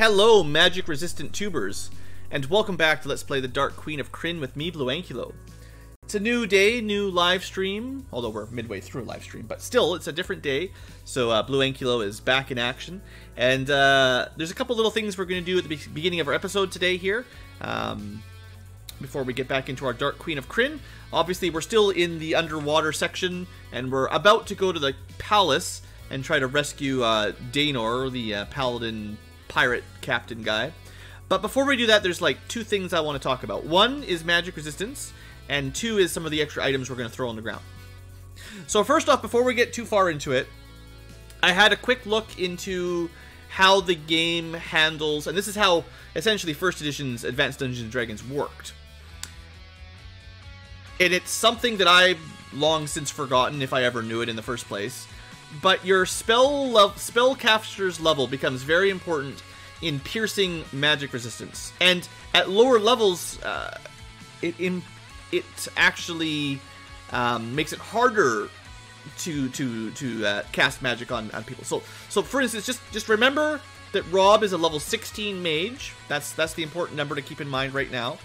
Hello, magic-resistant tubers, and welcome back to Let's Play the Dark Queen of Krynn with me, BlueAnkylo. It's a new day, new live stream, although we're midway through a live stream, but still, it's a different day, so BlueAnkylo is back in action, and there's a couple little things we're going to do at the beginning of our episode today here, before we get back into our Dark Queen of Krynn. Obviously, we're still in the underwater section, and we're about to go to the palace and try to rescue Daenor, the paladin pirate captain guy. But before we do that, there's like two things I want to talk about. One is magic resistance, and two is some of the extra items we're going to throw on the ground. So first off, before we get too far into it, I had a quick look into how the game handles, and this is how essentially first edition's Advanced Dungeons & Dragons worked. And it's something that I've long since forgotten if I ever knew it in the first place. But your spellcaster's level becomes very important in piercing magic resistance. And at lower levels, it actually makes it harder to cast magic on people. So for instance, just remember that Rob is a level 16 mage. That's the important number to keep in mind right now.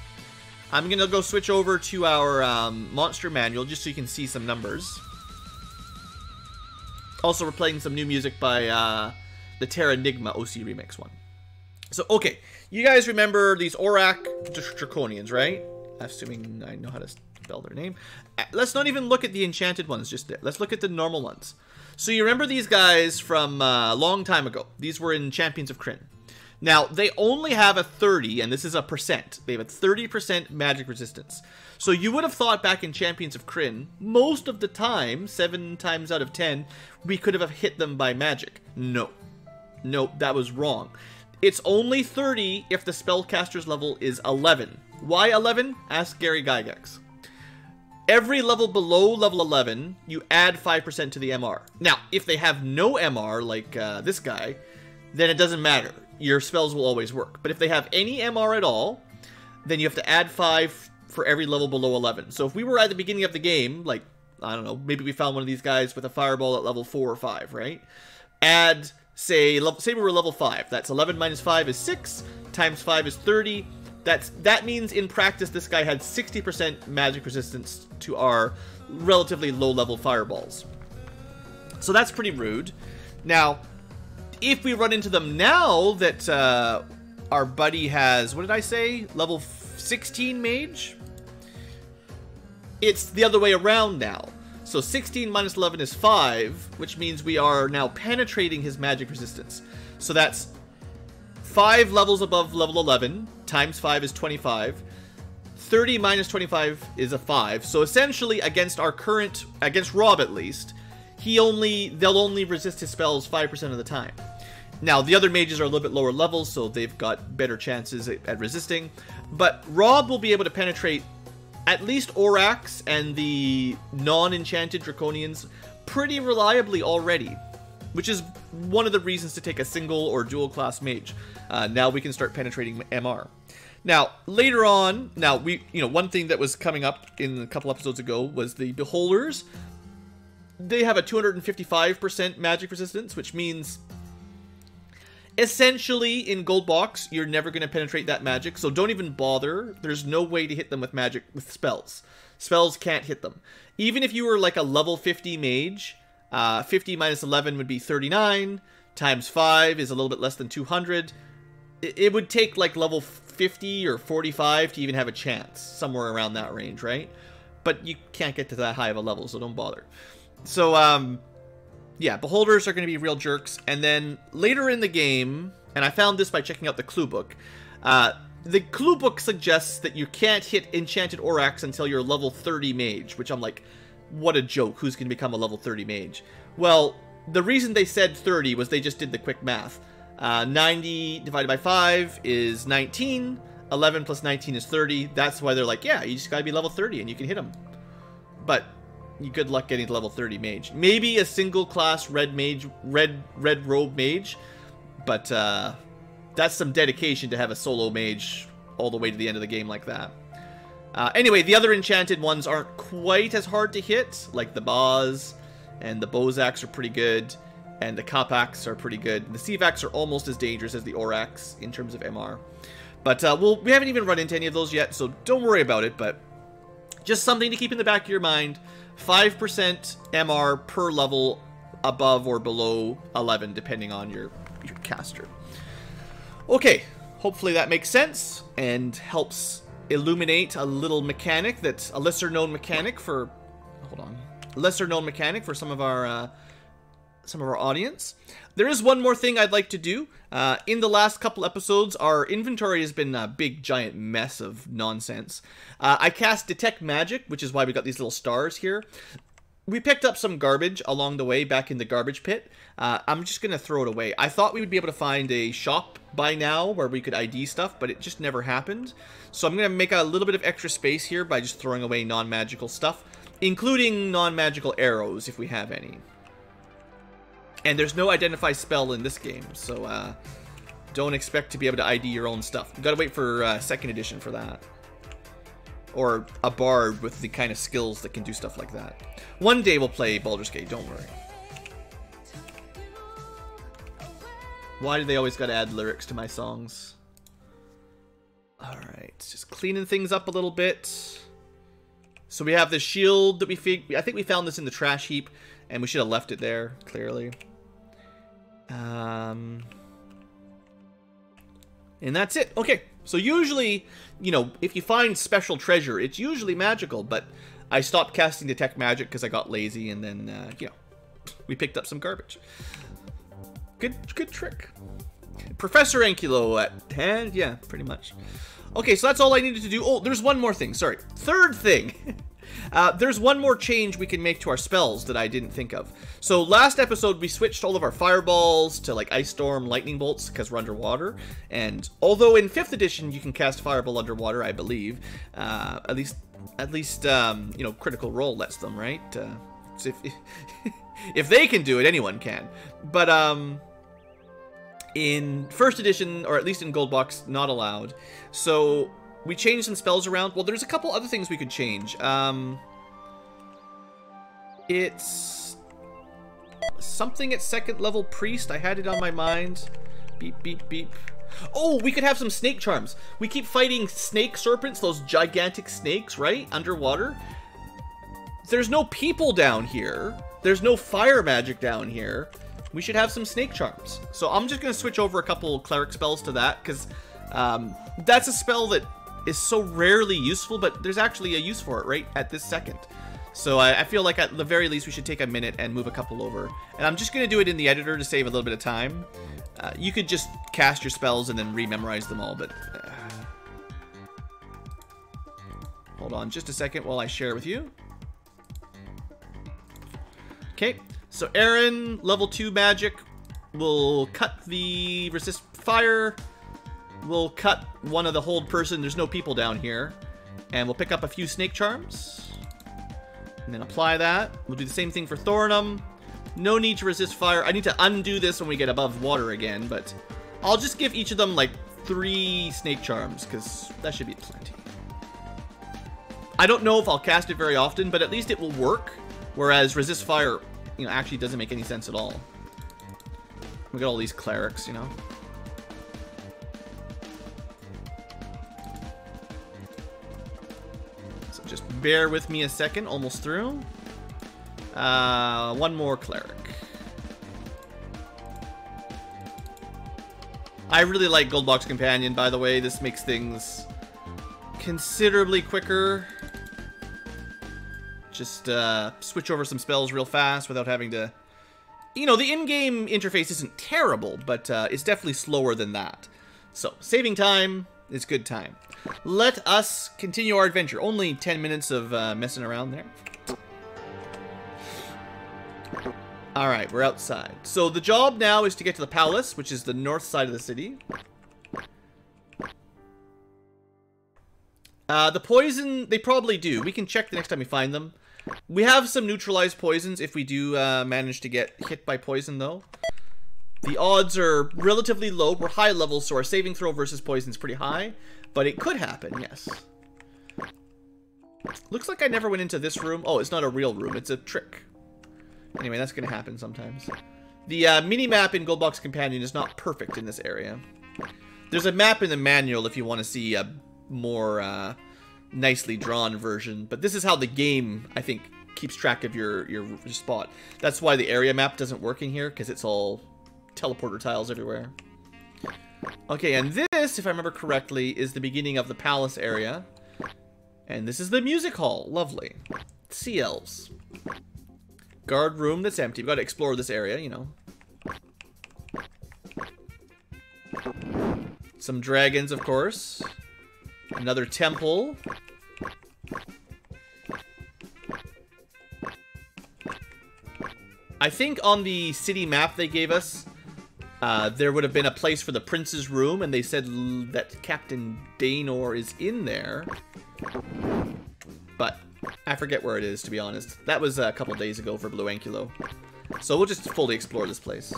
I'm gonna go switch over to our monster manual just so you can see some numbers. Also, we're playing some new music by the Terranigma OC Remix one. So, okay, you guys remember these Aurak Draconians, right? Assuming I know how to spell their name. Let's not even look at the enchanted ones, let's look at the normal ones. So you remember these guys from a long time ago. These were in Champions of Krynn. Now, they only have a 30, and this is a percent. They have a 30% magic resistance. So you would have thought back in Champions of Krynn, most of the time, 7 times out of 10, we could have hit them by magic. No. Nope, that was wrong. It's only 30 if the spellcaster's level is 11. Why 11? Ask Gary Gygax. Every level below level 11, you add 5% to the MR. Now, if they have no MR, like this guy, then it doesn't matter. Your spells will always work. But if they have any MR at all, then you have to add 5 for every level below 11. So if we were at the beginning of the game, like, I don't know, maybe we found one of these guys with a fireball at level 4 or 5, right? Add, say we were level 5. That's 11 minus 5 is 6, times 5 is 30. That means in practice this guy had 60% magic resistance to our relatively low-level fireballs. So that's pretty rude. Now, if we run into them now that our buddy has, what did I say? Level 16 mage? It's the other way around now. So 16 minus 11 is 5, which means we are now penetrating his magic resistance. So that's 5 levels above level 11, times 5 is 25. 30 minus 25 is a 5. So essentially against Rob at least, they'll only resist his spells 5% of the time. Now, the other mages are a little bit lower levels, so they've got better chances at resisting. But Rob will be able to penetrate at least Aurax and the non-enchanted Draconians pretty reliably already, which is one of the reasons to take a single or dual class mage. Now we can start penetrating MR. Now, later on, one thing that was coming up in a couple episodes ago was the Beholders. They have a 255% magic resistance, which means essentially in GoldBox, you're never going to penetrate that magic, so don't even bother. There's no way to hit them with spells. Spells can't hit them. Even if you were like a level 50 mage, 50 minus 11 would be 39, times 5 is a little bit less than 200. It would take like level 50 or 45 to even have a chance, somewhere around that range, right? But you can't get to that high of a level, so don't bother. So, yeah, Beholders are going to be real jerks. And then later in the game, and I found this by checking out the clue book, the clue book suggests that you can't hit Enchanted Aurax until you're level 30 mage, which I'm like, what a joke. Who's going to become a level 30 mage? Well, the reason they said 30 was they just did the quick math. 90 divided by 5 is 19. 11 plus 19 is 30. That's why they're like, yeah, you just got to be level 30 and you can hit them. But good luck getting to level 30 mage. Maybe a single class red robe mage, but that's some dedication to have a solo mage all the way to the end of the game like that. Anyway, the other enchanted ones aren't quite as hard to hit, like the Boz and the Bozaks are pretty good. And the Kapaks are pretty good. The Sivaks are almost as dangerous as the Oraks in terms of MR. But we haven't even run into any of those yet, so don't worry about it. But just something to keep in the back of your mind. 5% MR per level above or below 11, depending on your caster. Okay, hopefully that makes sense and helps illuminate a little mechanic that's a lesser known mechanic for... Hold on. Lesser known mechanic for some of our audience. There is one more thing I'd like to do. In the last couple episodes, our inventory has been a big giant mess of nonsense. I cast Detect Magic, which is why we got these little stars here. We picked up some garbage along the way back in the garbage pit. I'm just going to throw it away. I thought we would be able to find a shop by now where we could ID stuff, but it just never happened. So I'm going to make a little bit of extra space here by just throwing away non-magical stuff, including non-magical arrows if we have any. And there's no identify spell in this game, so don't expect to be able to ID your own stuff. You've got to wait for 2nd edition for that. Or a bard with the kind of skills that can do stuff like that. One day we'll play Baldur's Gate, don't worry. Why do they always got to add lyrics to my songs? Alright, just cleaning things up a little bit. So we have the shield that I think we found this in the trash heap, and we should have left it there, clearly. And that's it. Okay, so usually, you know, if you find special treasure, it's usually magical, but I stopped casting Detect Magic because I got lazy, and then, you know, we picked up some garbage. Good trick. Professor Ankylo at hand? Yeah, pretty much. Okay, so that's all I needed to do. Oh, there's one more thing. Sorry. 3rd thing. There's one more change we can make to our spells that I didn't think of. So last episode, we switched all of our fireballs to like Ice Storm, Lightning Bolts, because we're underwater. And although in 5th edition you can cast Fireball underwater, I believe, at least you know, Critical Role lets them, right? So if they can do it, anyone can. But in 1st edition, or at least in GoldBox, not allowed. So we changed some spells around. Well, there's a couple other things we could change. It's something at 2nd level priest. I had it on my mind. Beep, beep, beep. Oh, we could have some snake charms. We keep fighting snake serpents, those gigantic snakes, right? Underwater. There's no people down here. There's no fire magic down here. We should have some snake charms. So I'm just going to switch over a couple cleric spells to that, because that's a spell that is so rarely useful, but there's actually a use for it right at this second. So I feel like at the very least we should take a minute and move a couple over. And I'm just going to do it in the editor to save a little bit of time. You could just cast your spells and then rememorize them all, but... hold on just a second while I share with you. Okay, so Aaron, level 2 magic, will cut the resist fire. We'll cut one of the hold person. There's no people down here. And we'll pick up a few snake charms. And then apply that. We'll do the same thing for Thorinum. No need to resist fire. I need to undo this when we get above water again, but I'll just give each of them like 3 snake charms, because that should be plenty. I don't know if I'll cast it very often, but at least it will work. Whereas resist fire, you know, actually doesn't make any sense at all. We got all these clerics, you know. So just bear with me a second, almost through. One more cleric. I really like GoldBox Companion, by the way. This makes things considerably quicker. Just switch over some spells real fast without having to... You know, the in-game interface isn't terrible, but it's definitely slower than that. So, saving time is good time. Let us continue our adventure. Only 10 minutes of messing around there. Alright, we're outside. So the job now is to get to the palace, which is the north side of the city. The poison, they probably do. We can check the next time we find them. We have some neutralized poisons if we do manage to get hit by poison, though. The odds are relatively low. We're high level, so our saving throw versus poison is pretty high. But it could happen, yes. Looks like I never went into this room. Oh, it's not a real room. It's a trick. Anyway, that's going to happen sometimes. The mini-map in GoldBox Companion is not perfect in this area. There's a map in the manual if you want to see a more nicely drawn version, but this is how the game, I think, keeps track of your spot. That's why the area map doesn't work in here, because it's all teleporter tiles everywhere. Okay, and this, if I remember correctly, is the beginning of the palace area. And this is the music hall. Lovely. Sea elves. Guard room that's empty. We've got to explore this area, you know. Some dragons, of course. Another temple. I think on the city map they gave us, there would have been a place for the prince's room, and they said that Captain Daynor is in there. But I forget where it is, to be honest. That was a couple days ago for BlueAnkylo. So we'll just fully explore this place.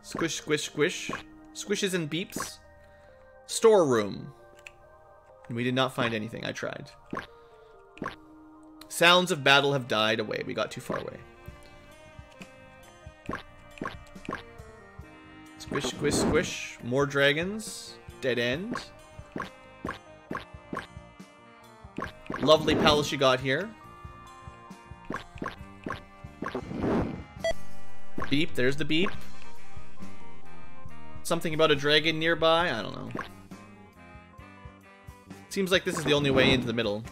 Squish, squish, squish. Squishes and beeps. Storeroom. We did not find anything. I tried. Sounds of battle have died away. We got too far away. Squish, squish, squish. More dragons. Dead end. Lovely palace you got here. Beep. There's the beep. Something about a dragon nearby? I don't know. Seems like this is the only way into the middle.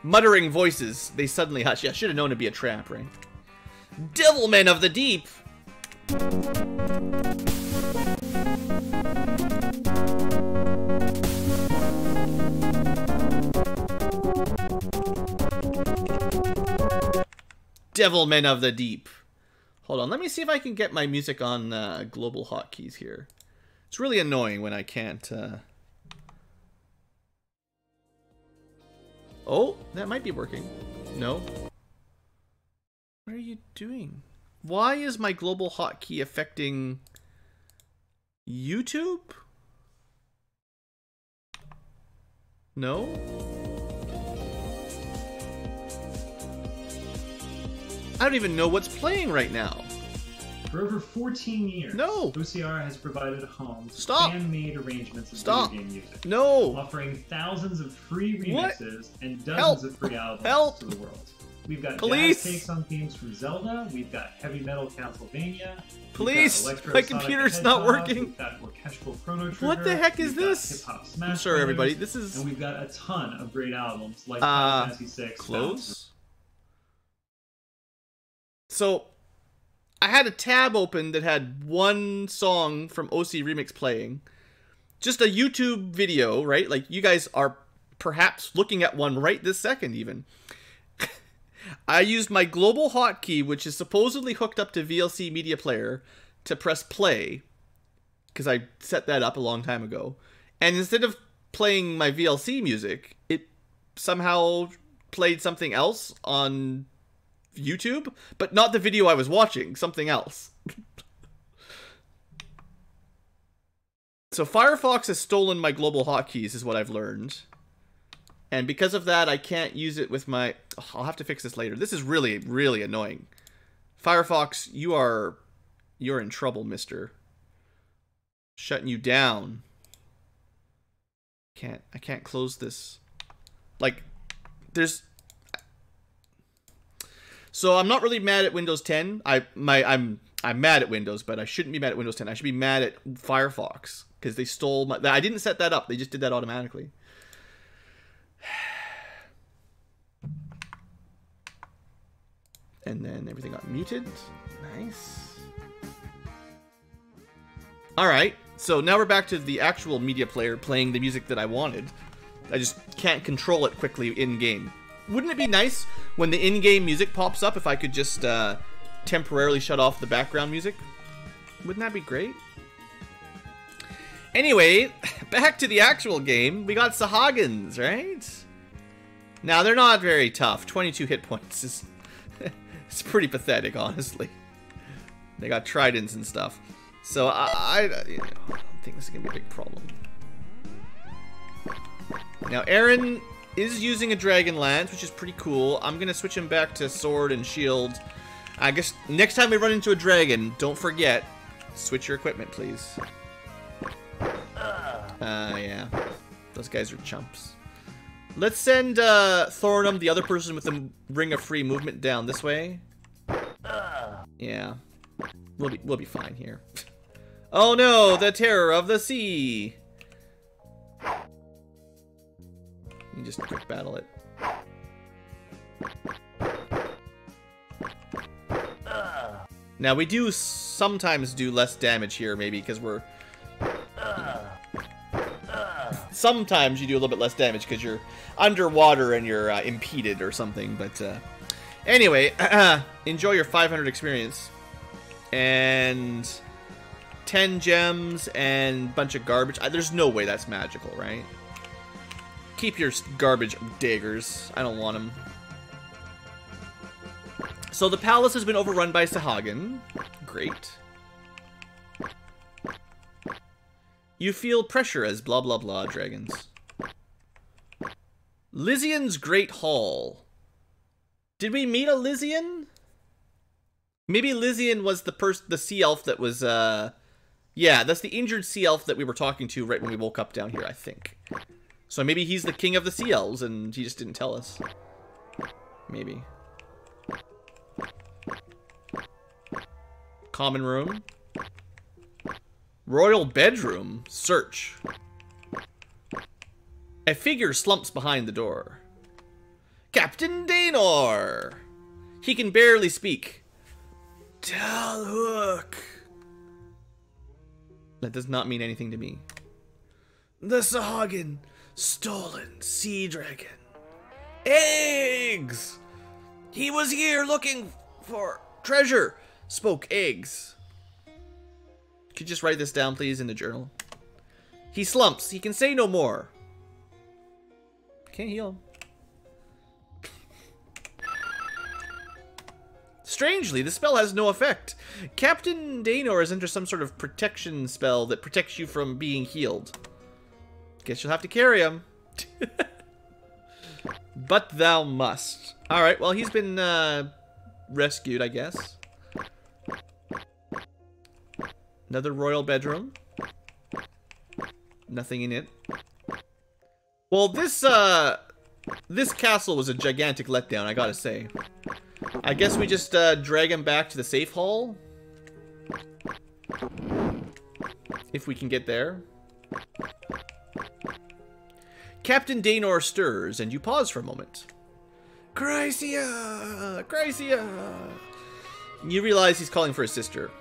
Muttering voices. They suddenly hush. Yeah, should have known it'd be a trap, right? Devilmen of the deep! Devilmen of the deep. Hold on, let me see if I can get my music on global hotkeys here. It's really annoying when I can't... Oh, that might be working. No. What are you doing? Why is my global hotkey affecting YouTube? No? I don't even know what's playing right now. For over 14 years, no. OCR has provided a home to Stop. fan-made arrangements of Stop. video game music. No. Offering thousands of free remixes and dozens Help. of free albums Help. to the world. We've got Police. jazz takes on themes from Zelda. We've got heavy metal Castlevania. Police. My computer's not working. We've got orchestral Chrono Trigger. What the heck is We've got this? hip-hop Smash I'm sorry, Brothers, everybody. This is... And we've got a ton of great albums like Final Fantasy VI. Close. So, I had a tab open that had one song from OC Remix playing. Just a YouTube video, right? Like, you guys are perhaps looking at one right this second, even. I used my global hotkey, which is supposedly hooked up to VLC Media Player, to press play. Because I set that up a long time ago. And instead of playing my VLC music, it somehow played something else on YouTube, but not the video I was watching, something else. So Firefox has stolen my global hotkeys, is what I've learned. And because of that, I can't use it with my... Oh, I'll have to fix this later. This is really, really annoying. Firefox, you're in trouble, mister. Shutting you down. I can't close this. Like, there's... So I'm not really mad at Windows 10. I'm mad at Windows, but I shouldn't be mad at Windows 10. I should be mad at Firefox because they stole my... I didn't set that up. They just did that automatically. And then everything got muted. Nice. Alright, so now we're back to the actual media player playing the music that I wanted. I just can't control it quickly in-game. Wouldn't it be nice when the in-game music pops up if I could just temporarily shut off the background music? Wouldn't that be great? Anyway, back to the actual game. We got Sahagins, right? Now, they're not very tough. 22 hit points is... it's pretty pathetic, honestly. They got tridents and stuff. So, I don't think this is going to be a big problem. Now, Aaron is using a Dragon Lance, which is pretty cool. I'm going to switch him back to Sword and Shield. I guess next time we run into a dragon, don't forget, switch your equipment, please. Yeah. Those guys are chumps. Let's send Thornum, the other person with the Ring of Free Movement, down this way. Yeah. We'll be fine here. Oh no, the terror of the sea! You just quick battle it. Now we do sometimes do less damage here, maybe, because we're... Sometimes you do a little bit less damage because you're underwater and you're impeded or something, but... Anyway, enjoy your 500 experience. And... 10 gems and a bunch of garbage. There's no way that's magical, right? Keep your garbage daggers. I don't want them. So the palace has been overrun by Sahagin. Great. You feel pressure as blah blah blah dragons. Lysian's Great Hall. Did we meet a Lysian? Maybe Lysian was the sea elf that was yeah, that's the injured sea elf that we were talking to right when we woke up down here, I think. So maybe he's the king of the sea elves and he just didn't tell us. Maybe. Common room. Royal bedroom. Search. A figure slumps behind the door. Captain Daenor! He can barely speak. Talhook! That does not mean anything to me. The Sahagin. Stolen sea dragon. Eggs! He was here looking for treasure. Spoke eggs. Could you just write this down, please, in the journal? He slumps. He can say no more. Can't heal him. Strangely, the spell has no effect. Captain Daenor is under some sort of protection spell that protects you from being healed. Guess you'll have to carry him. But thou must. Alright, well, he's been rescued, I guess. Another royal bedroom. Nothing in it. Well, this castle was a gigantic letdown, I gotta say. I guess we just drag him back to the safe hall. If we can get there. Captain Daenor stirs, and you pause for a moment. Chrysia! Chrysia! You realize he's calling for his sister.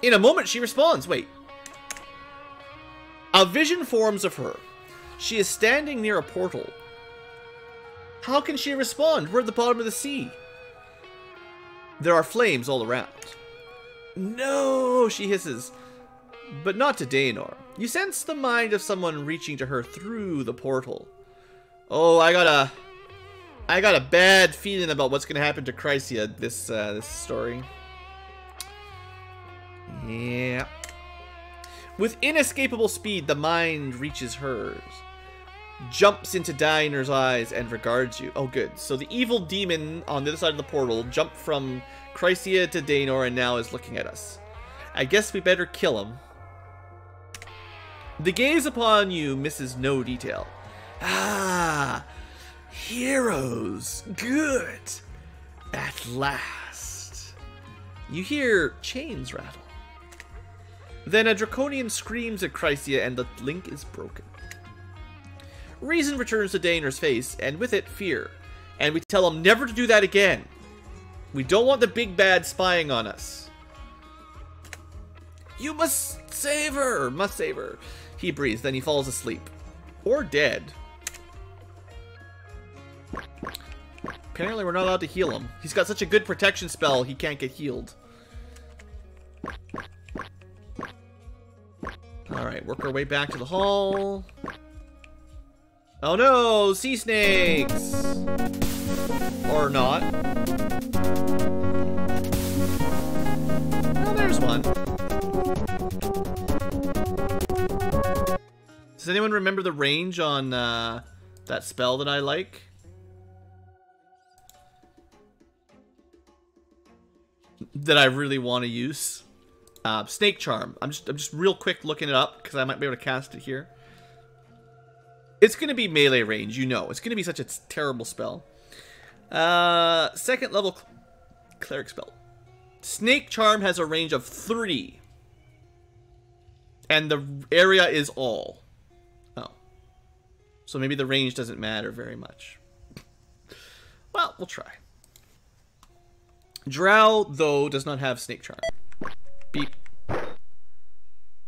In a moment, she responds. Wait. A vision forms of her. She is standing near a portal. How can she respond? We're at the bottom of the sea. There are flames all around. No, she hisses. But not to Daenor. You sense the mind of someone reaching to her through the portal. Oh, I got a bad feeling about what's going to happen to Chrysia this story. Yeah. With inescapable speed, the mind reaches hers. Jumps into Daenor's eyes and regards you. Oh, good. So the evil demon on the other side of the portal jumped from Chrysia to Daenor and now is looking at us. I guess we better kill him. The gaze upon you misses no detail. Ah, heroes. Good. At last. You hear chains rattle. Then a draconian screams at Chrysia and the link is broken. Reason returns to Daenor's face, and with it, fear. And we tell him never to do that again. We don't want the big bad spying on us. You must save her! Must save her. He breathes, then he falls asleep. Or dead. Apparently we're not allowed to heal him. He's got such a good protection spell, he can't get healed. Alright, work our way back to the hall. Oh no! Sea snakes! Or not. Oh, there's one. Does anyone remember the range on that spell that I like? that I really want to use. Snake Charm. I'm just real quick looking it up because I might be able to cast it here. It's going to be melee range, you know. It's going to be such a terrible spell. Second level cleric spell. Snake Charm has a range of 3. And the area is all. Oh. So maybe the range doesn't matter very much. Well, we'll try. Drow, though, does not have Snake Charm. Beep.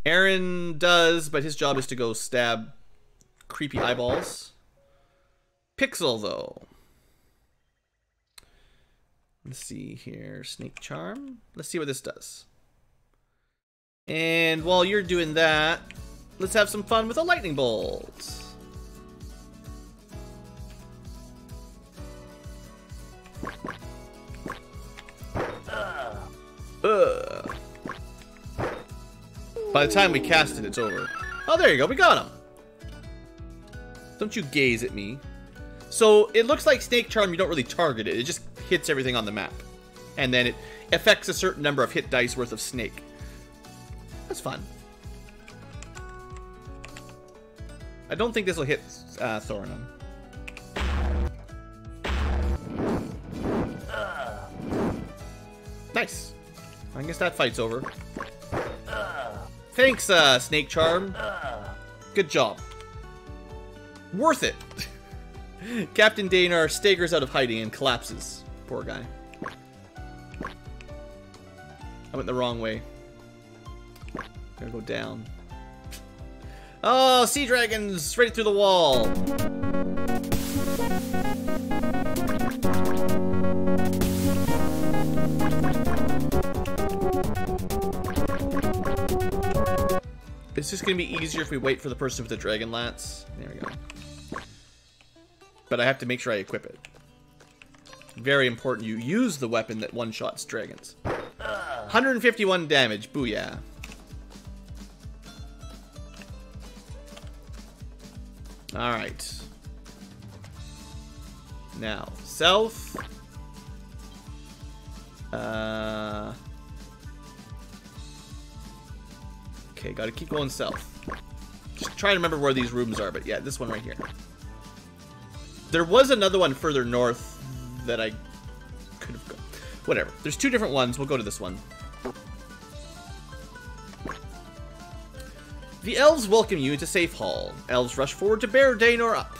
Aaron does, but his job is to go stab creepy eyeballs. Pixel, though. Let's see here. Snake Charm. Let's see what this does. And while you're doing that, let's have some fun with a lightning bolt. By the time we cast it, it's over. Oh, there you go. We got him. Don't you gaze at me. So, it looks like Snake Charm, you don't really target it. It just hits everything on the map. And then it affects a certain number of hit dice worth of snake. That's fun. I don't think this will hit Thorinum. Nice. I guess that fight's over. Thanks, Snake Charm. Good job. Worth it. Captain Danar staggers out of hiding and collapses. Poor guy. I went the wrong way. Gotta go down. Oh, sea dragons! Right through the wall! It's just gonna be easier if we wait for the person with the dragon lance. There we go. But I have to make sure I equip it. Very important you use the weapon that one-shots dragons. 151 damage. Booyah. Alright. Now, south. Okay, gotta keep going south. Just try to remember where these rooms are, but yeah, this one right here. There was another one further north that I could have gone. Whatever. There's 2 different ones. We'll go to this one. The elves welcome you into Safe Hall. Elves rush forward to bear Danar up.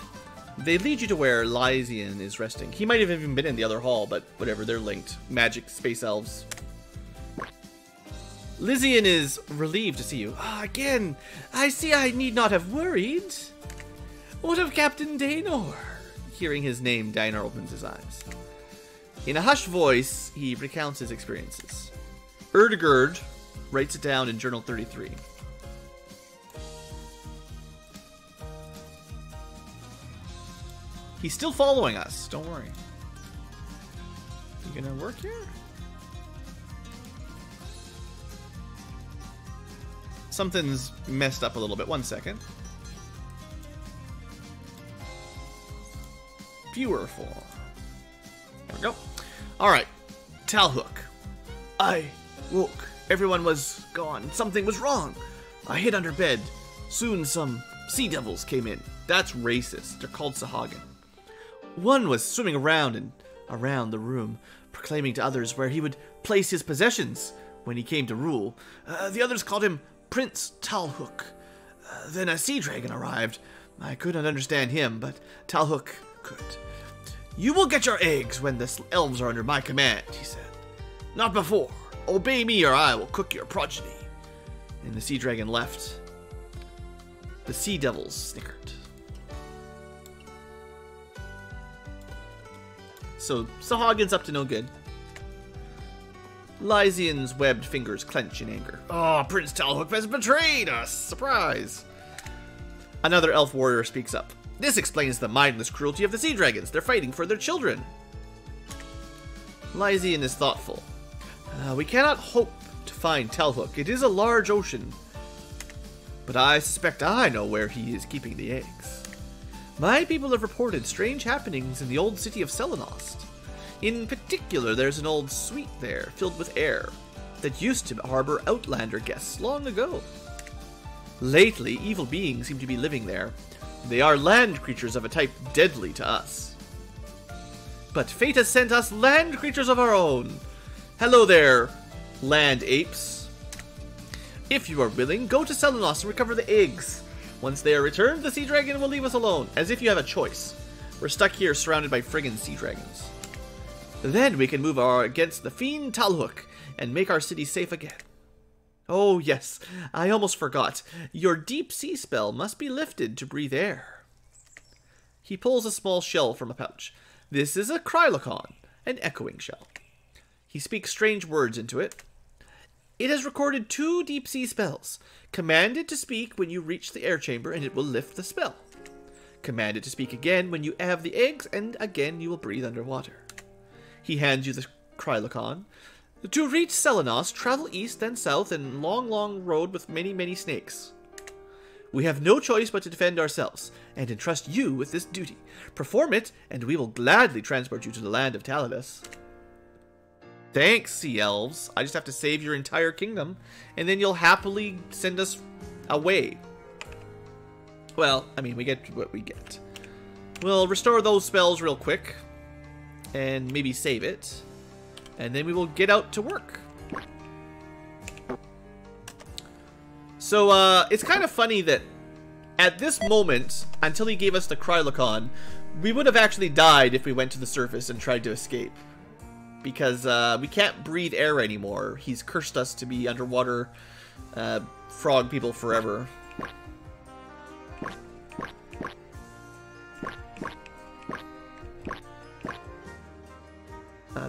They lead you to where Lysian is resting. He might have even been in the other hall, but whatever, they're linked. Magic space elves. Lysian is relieved to see you. Again, I see I need not have worried. What of Captain Danar? Hearing his name, Danar opens his eyes. In a hushed voice, he recounts his experiences. Erdegerd writes it down in Journal 33. He's still following us. Don't worry. You gonna work here? Something's messed up a little bit. 1 second. Viewer form. There we go. Alright. Talhook. I woke. Everyone was gone. Something was wrong. I hid under bed. Soon some sea devils came in. That's racist. They're called Sahagin. One was swimming around and around the room, proclaiming to others where he would place his possessions when he came to rule. The others called him Prince Talhook. Then a sea dragon arrived. I could not understand him, but Talhook could. You will get your eggs when the elves are under my command, he said. Not before. Obey me or I will cook your progeny. And the sea dragon left. The sea devils snickered. So, Sahagin's up to no good. Lysian's webbed fingers clench in anger. Oh, Prince Talhook has betrayed us! Surprise! Another elf warrior speaks up. This explains the mindless cruelty of the sea dragons. They're fighting for their children. Lysian is thoughtful. We cannot hope to find Talhook. It is a large ocean. But I suspect I know where he is keeping the eggs. My people have reported strange happenings in the old city of Selenost. In particular, there's an old suite there, filled with air, that used to harbor Outlander guests long ago. Lately, evil beings seem to be living there. They are land creatures of a type deadly to us. But fate has sent us land creatures of our own. Hello there, land apes. If you are willing, go to Selenos and recover the eggs. Once they are returned, the sea dragon will leave us alone, as if you have a choice. We're stuck here surrounded by friggin' sea dragons. Then we can move against the fiend Talhook and make our city safe again. Oh yes, I almost forgot. Your deep sea spell must be lifted to breathe air. He pulls a small shell from a pouch. This is a Krylocon, an echoing shell. He speaks strange words into it. It has recorded 2 deep sea spells. Command it to speak when you reach the air chamber and it will lift the spell. Command it to speak again when you have the eggs, and again you will breathe underwater. He hands you the Krylocon. To reach Selenos, travel east then south and long road with many snakes. We have no choice but to defend ourselves, and entrust you with this duty. Perform it, and we will gladly transport you to the land of Talibus. Thanks, sea elves. I just have to save your entire kingdom, and then you'll happily send us away. Well, I mean, we get what we get. We'll restore those spells real quick, and maybe save it, and then we will get out to work. So, it's kind of funny that at this moment, until he gave us the Krylocon, we would have actually died if we went to the surface and tried to escape. Because we can't breathe air anymore. He's cursed us to be underwater frog people forever.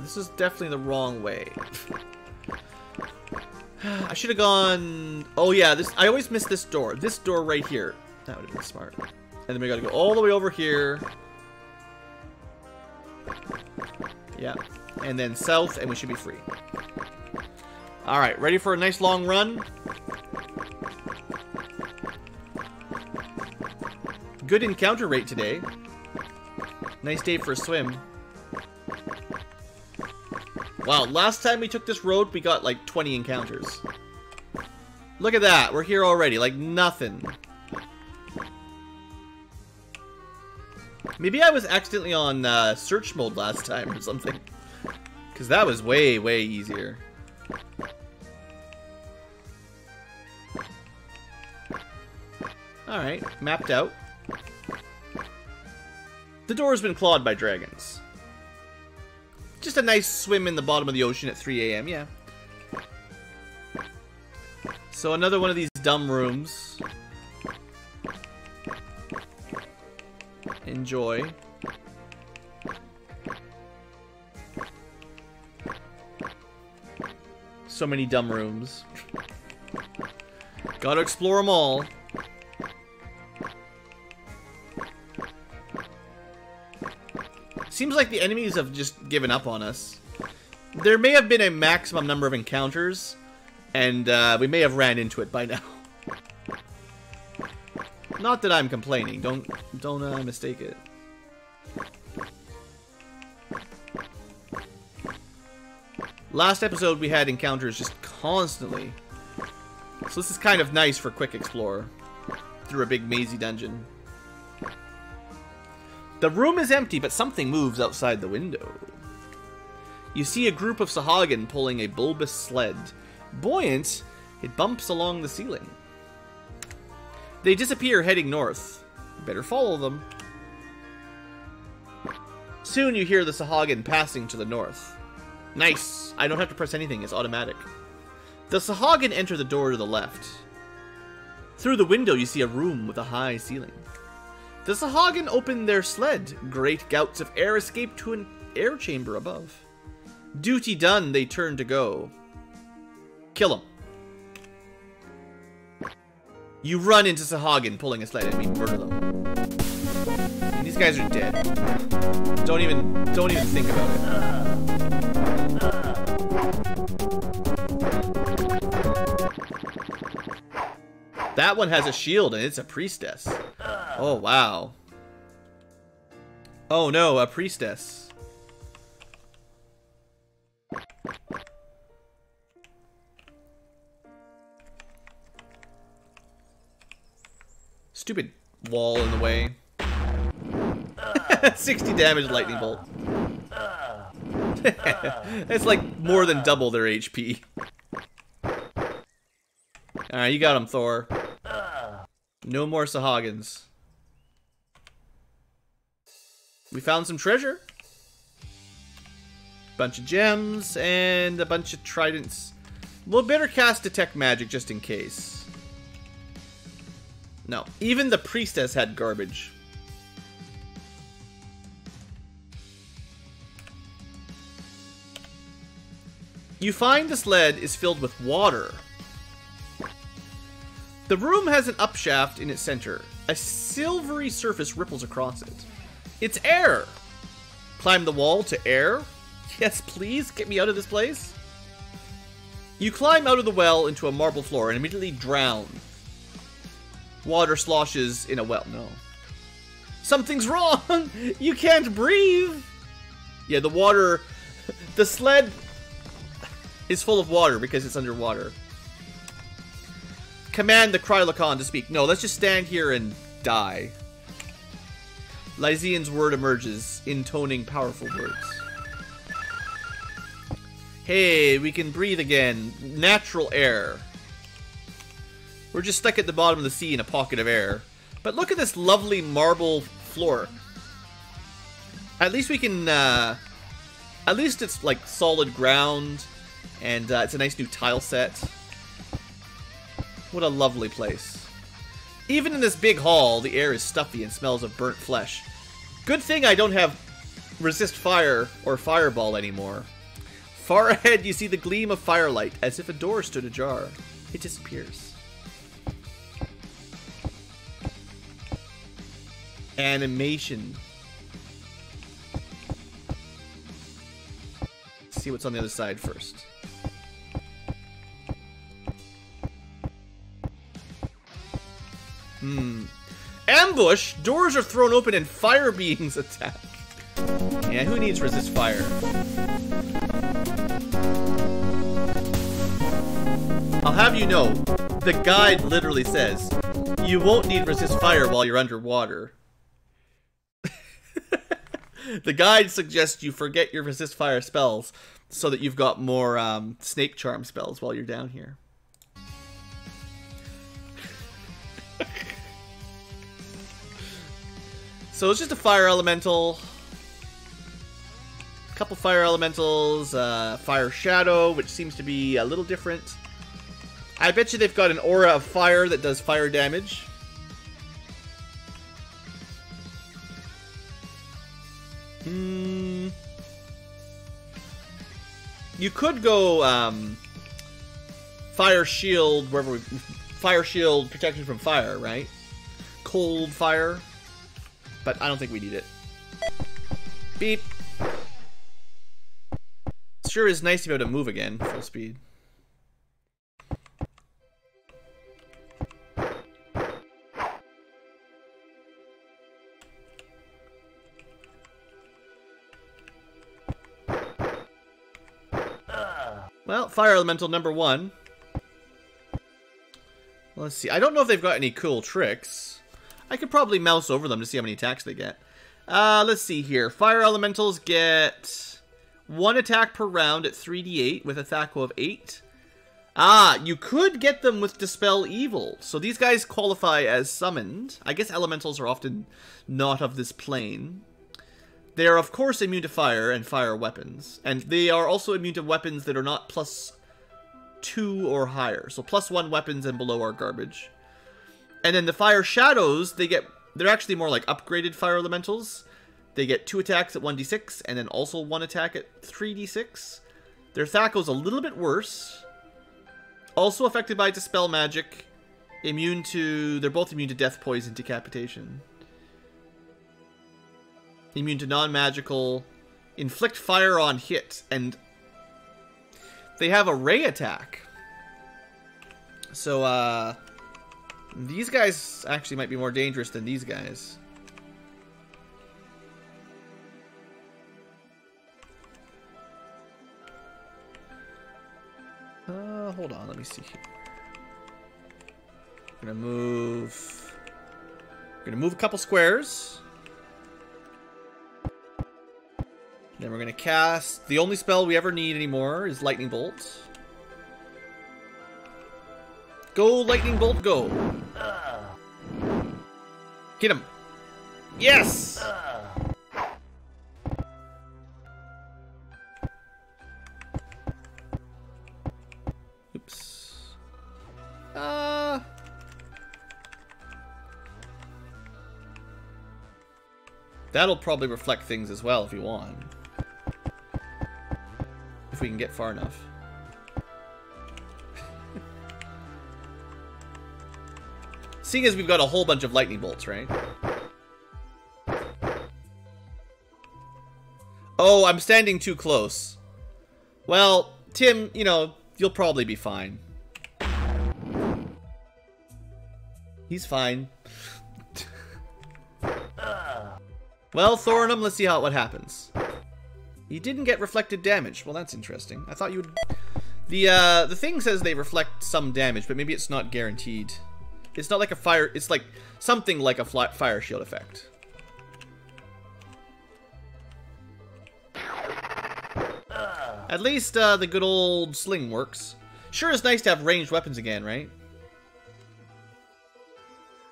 This is definitely the wrong way. I should have gone... Oh yeah, this. I always miss this door. This door right here. That would have been smart. And then we gotta go all the way over here. Yeah. And then south, and we should be free. Alright, ready for a nice long run? Good encounter rate today. Nice day for a swim. Wow, last time we took this road, we got like 20 encounters. Look at that, we're here already, like nothing. Maybe I was accidentally on search mode last time or something. Because that was way easier. Alright, mapped out. The door has been clawed by dragons. Just a nice swim in the bottom of the ocean at 3 AM, yeah. So another one of these dumb rooms. Enjoy. So many dumb rooms. Gotta explore them all. Seems like the enemies have just given up on us. There may have been a maximum number of encounters, and we may have ran into it by now. Not that I'm complaining. Don't mistake it. Last episode we had encounters just constantly. So this is kind of nice for quick explore through a big mazy dungeon. The room is empty, but something moves outside the window. You see a group of Sahagin pulling a bulbous sled. Buoyant, it bumps along the ceiling. They disappear heading north. Better follow them. Soon you hear the Sahagin passing to the north. Nice! I don't have to press anything, it's automatic. The Sahagin enter the door to the left. Through the window you see a room with a high ceiling. The Sahagin open their sled. Great gouts of air escape to an air chamber above. Duty done, they turn to go. Kill them. You run into Sahagin pulling a sled. I mean, murder them. And these guys are dead. Don't even think about it. That one has a shield and it's a priestess. Oh, wow. Oh no, a priestess. Stupid wall in the way. 60 damage lightning bolt. It's like more than double their HP. Alright, you got him, Thor. No more Sahagins. We found some treasure. Bunch of gems and a bunch of tridents. We'll better cast Detect Magic just in case. No, even the priestess had garbage. You find this lead is filled with water. The room has an upshaft in its center. A silvery surface ripples across it. It's air. Climb the wall to air? Yes, please, get me out of this place. You climb out of the well into a marble floor and immediately drown. Water sloshes in a well. No. Something's wrong! You can't breathe! Yeah, the water... The sled is full of water because it's underwater. Command the Krylocon to speak. No, let's just stand here and die. Lysian's word emerges, intoning powerful words. Hey, we can breathe again. Natural air. We're just stuck at the bottom of the sea in a pocket of air. But look at this lovely marble floor. At least we can, at least it's like solid ground. And it's a nice new tile set. What a lovely place. Even in this big hall, the air is stuffy and smells of burnt flesh. Good thing I don't have resist fire or fireball anymore. Far ahead, you see the gleam of firelight, as if a door stood ajar. It disappears. Animation. Let's see what's on the other side first. Ambush! Doors are thrown open and fire beings attack. Yeah, who needs resist fire? I'll have you know, the guide literally says, you won't need resist fire while you're underwater. The guide suggests you forget your resist fire spells so that you've got more snake charm spells while you're down here. So it's just a fire elemental. A couple fire elementals. Fire shadow, which seems to be a little different. I bet you they've got an aura of fire that does fire damage. You could go fire shield, fire shield protection from fire, right? Cold fire. But I don't think we need it. Beep. Sure is nice to be able to move again, full speed. Well, fire elemental number 1. Let's see. I don't know if they've got any cool tricks. I could probably mouse over them to see how many attacks they get. Let's see here. Fire elementals get 1 attack per round at 3d8 with a THAC0 of 8. You could get them with Dispel Evil. So these guys qualify as summoned. I guess elementals are often not of this plane. They are, of course, immune to fire and fire weapons. And they are also immune to weapons that are not +2 or higher. So +1 weapons and below are garbage. And then the fire shadows, they're actually more like upgraded fire elementals. They get 2 attacks at 1d6 and then also 1 attack at 3d6. Their THAC0's a little bit worse. Also affected by Dispel Magic. They're both immune to death, poison, decapitation. Immune to non-magical. Inflict fire on hit. And they have a ray attack. So, these guys actually might be more dangerous than these guys. Hold on, let me see here. I'm gonna move Gonna move a couple squares. Then we're gonna cast the only spell we ever need anymore is Lightning Bolt. Go, Lightning Bolt, go! Get him! Yes! Oops. That'll probably reflect things as well if you want. If we can get far enough. Seeing as we've got a whole bunch of lightning bolts, right? Oh, I'm standing too close. Well, Tim, you know, you'll probably be fine. He's fine. Well, Thorinum, let's see what happens. He didn't get reflected damage. Well, that's interesting. I thought you would... The thing says they reflect some damage, but maybe it's not guaranteed. It's not like a fire... It's like something like a fire shield effect. At least the good old sling works. Sure is nice to have ranged weapons again, right?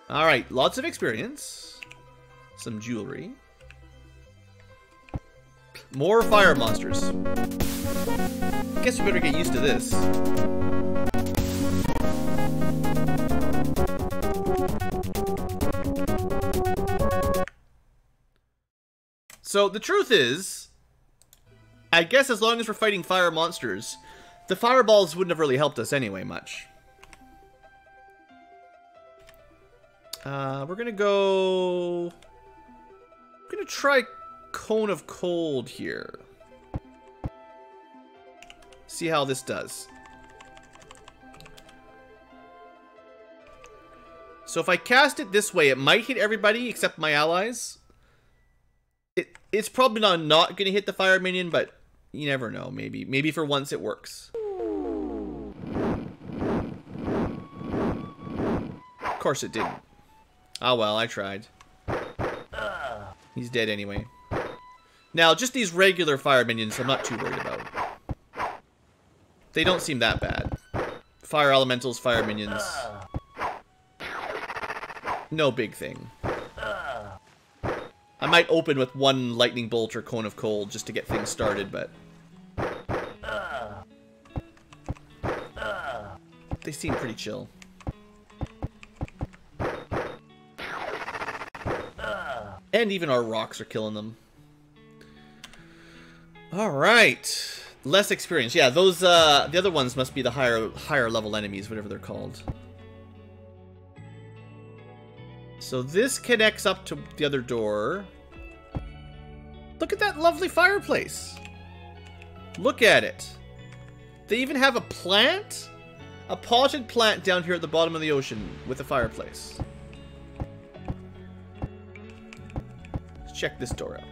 Alright, lots of experience. Some jewelry. More fire monsters. Guess we better get used to this. So the truth is, I guess as long as we're fighting fire monsters, the fireballs wouldn't have really helped us anyway much. We're gonna go... I'm gonna try Cone of Cold here. See how this does. So if I cast it this way, it might hit everybody except my allies. It's probably not gonna hit the fire minion, but you never know. Maybe for once it works. Of course it didn't. Oh well, I tried. He's dead anyway. Now, just these regular fire minions I'm not too worried about. They don't seem that bad. Fire elementals, fire minions. No big thing. I might open with one lightning bolt or cone of cold just to get things started, but... they seem pretty chill. And even our rocks are killing them. Alright. Less experience. Yeah, those, the other ones must be the higher level enemies, whatever they're called. So this connects up to the other door. Look at that lovely fireplace. Look at it. They even have a plant? A potted plant down here at the bottom of the ocean with a fireplace. Let's check this door out.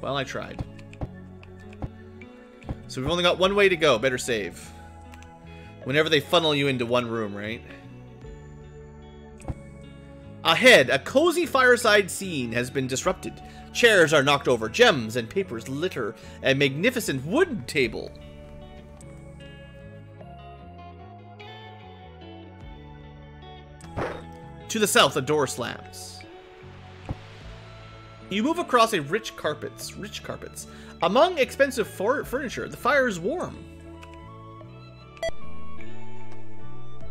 Well, I tried. So we've only got one way to go. Better save. Whenever they funnel you into one room, right? Ahead, a cozy fireside scene has been disrupted. Chairs are knocked over, gems and papers litter a magnificent wood table. To the south, a door slams. You move across a rich carpets. Among expensive furniture, the fire is warm.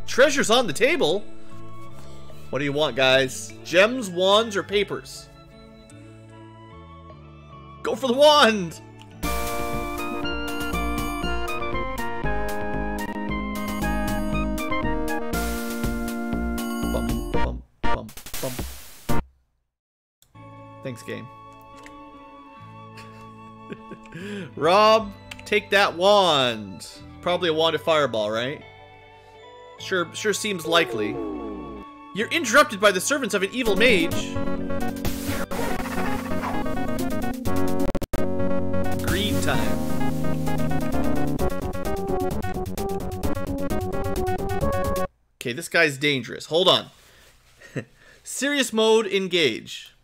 Treasures on the table? What do you want, guys? Gems, wands, or papers? Go for the wand! Bum, bum, bum, bum. Thanks, game. Rob, take that wand. Probably a wand of fireball, right? Sure seems likely. You're interrupted by the servants of an evil mage. Greed time. Okay, this guy's dangerous. Hold on. Serious mode, engage.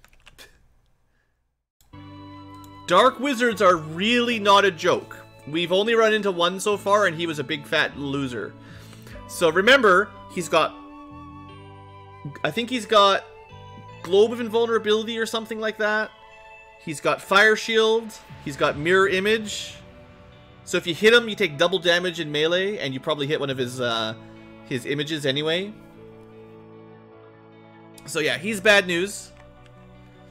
Dark wizards are really not a joke. We've only run into one so far, and he was a big fat loser. So remember, he's got... I think he's got Globe of Invulnerability or something like that. He's got Fire Shield. He's got Mirror Image. So if you hit him, you take double damage in melee, and you probably hit one of his images anyway. So yeah, he's bad news.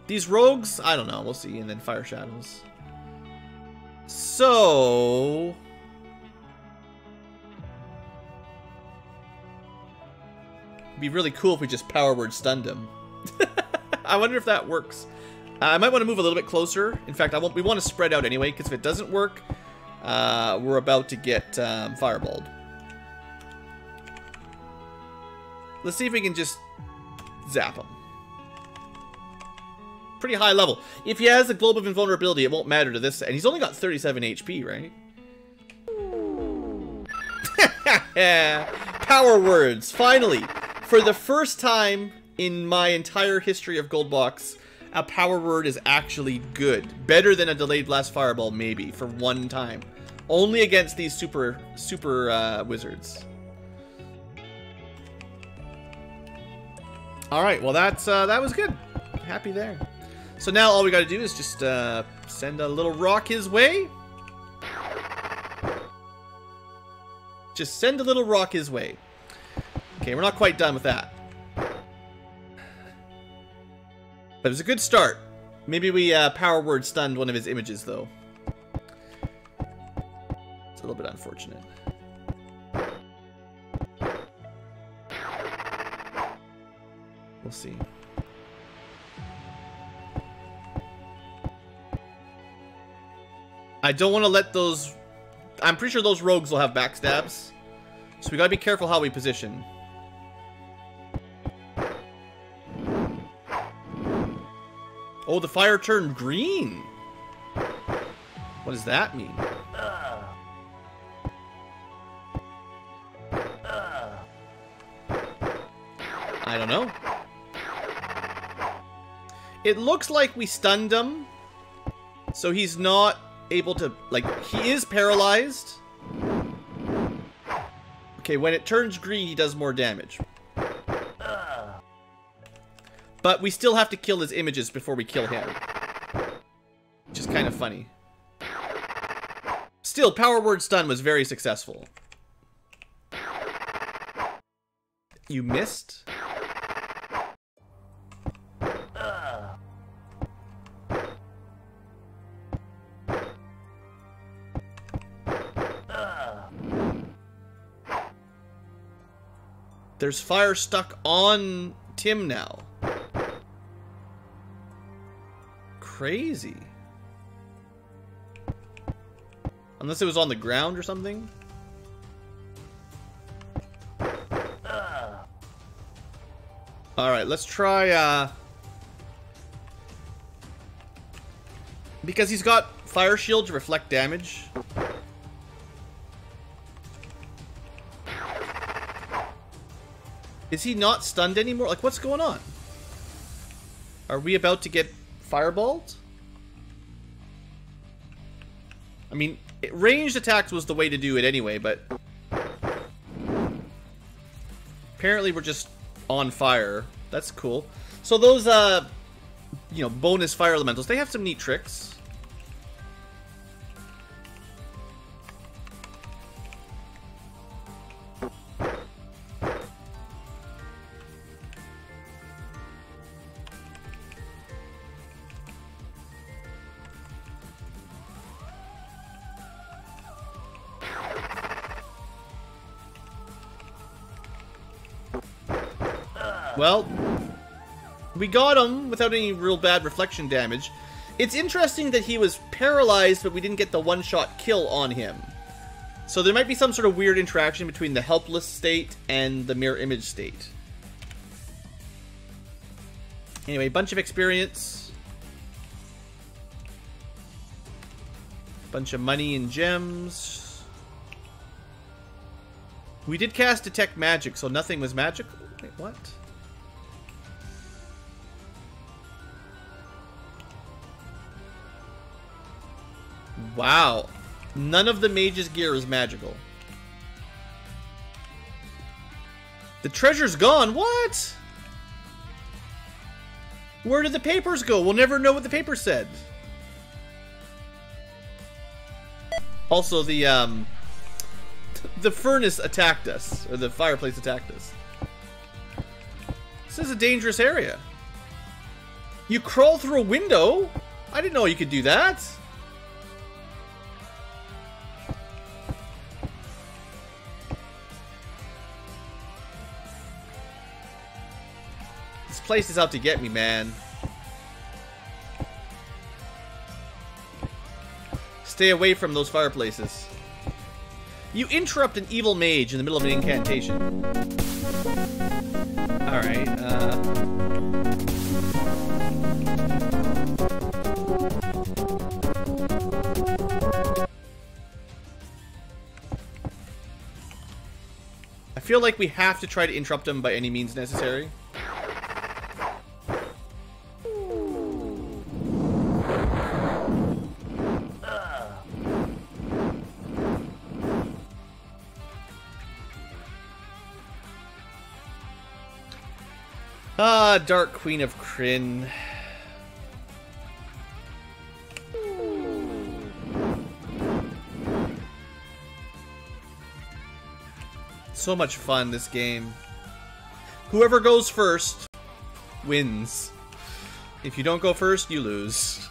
These rogues, I don't know, we'll see. And then Fire Shadows. So... it'd be really cool if we just power word stunned him. I wonder if that works. I might want to move a little bit closer. In fact, we want to spread out anyway, because if it doesn't work, we're about to get fireballed. Let's see if we can just zap him. Pretty high level. If he has a Globe of Invulnerability, it won't matter to this. And he's only got 37 HP, right? Power words. Finally, for the first time in my entire history of GoldBox, a power word is actually good. Better than a delayed blast fireball, maybe, for one time. Only against these super wizards. Alright, well that was good. Happy there. So now all we gotta do is just send a little rock his way. Just send a little rock his way. Okay, we're not quite done with that. But it was a good start. Maybe we power word stunned one of his images, though. It's a little bit unfortunate. We'll see. I don't want to let those... I'm pretty sure those rogues will have backstabs. So we gotta be careful how we position. Oh, the fire turned green. What does that mean? I don't know. It looks like we stunned him. So he's not able to, like, he is paralyzed. Okay, when it turns green, he does more damage. But we still have to kill his images before we kill him. Which is kind of funny. Still, power word stun was very successful. You missed? There's fire stuck on Tim now. Crazy. Unless it was on the ground or something. Alright, let's try, because he's got fire shield to reflect damage. Is he not stunned anymore? Like, what's going on? Are we about to get fireballed? I mean, ranged attacks was the way to do it anyway, but... apparently we're just on fire. That's cool. So those, you know, bonus fire elementals, they have some neat tricks. Well, we got him without any real bad reflection damage. It's interesting that he was paralyzed, but we didn't get the one-shot kill on him. So there might be some sort of weird interaction between the helpless state and the mirror image state. Anyway, bunch of experience. Bunch of money and gems. We did cast Detect Magic, so nothing was magical? Wait, what? Wow. None of the mage's gear is magical. The treasure's gone. What? Where did the papers go? We'll never know what the paper said. Also, the furnace attacked us, or the fireplace attacked us. This is a dangerous area. You crawl through a window? I didn't know you could do that. This place is out to get me, man. Stay away from those fireplaces. You interrupt an evil mage in the middle of an incantation. Alright, I feel like we have to try to interrupt him by any means necessary. Ah, Dark Queen of Krynn. So much fun, this game. Whoever goes first wins. If you don't go first, you lose.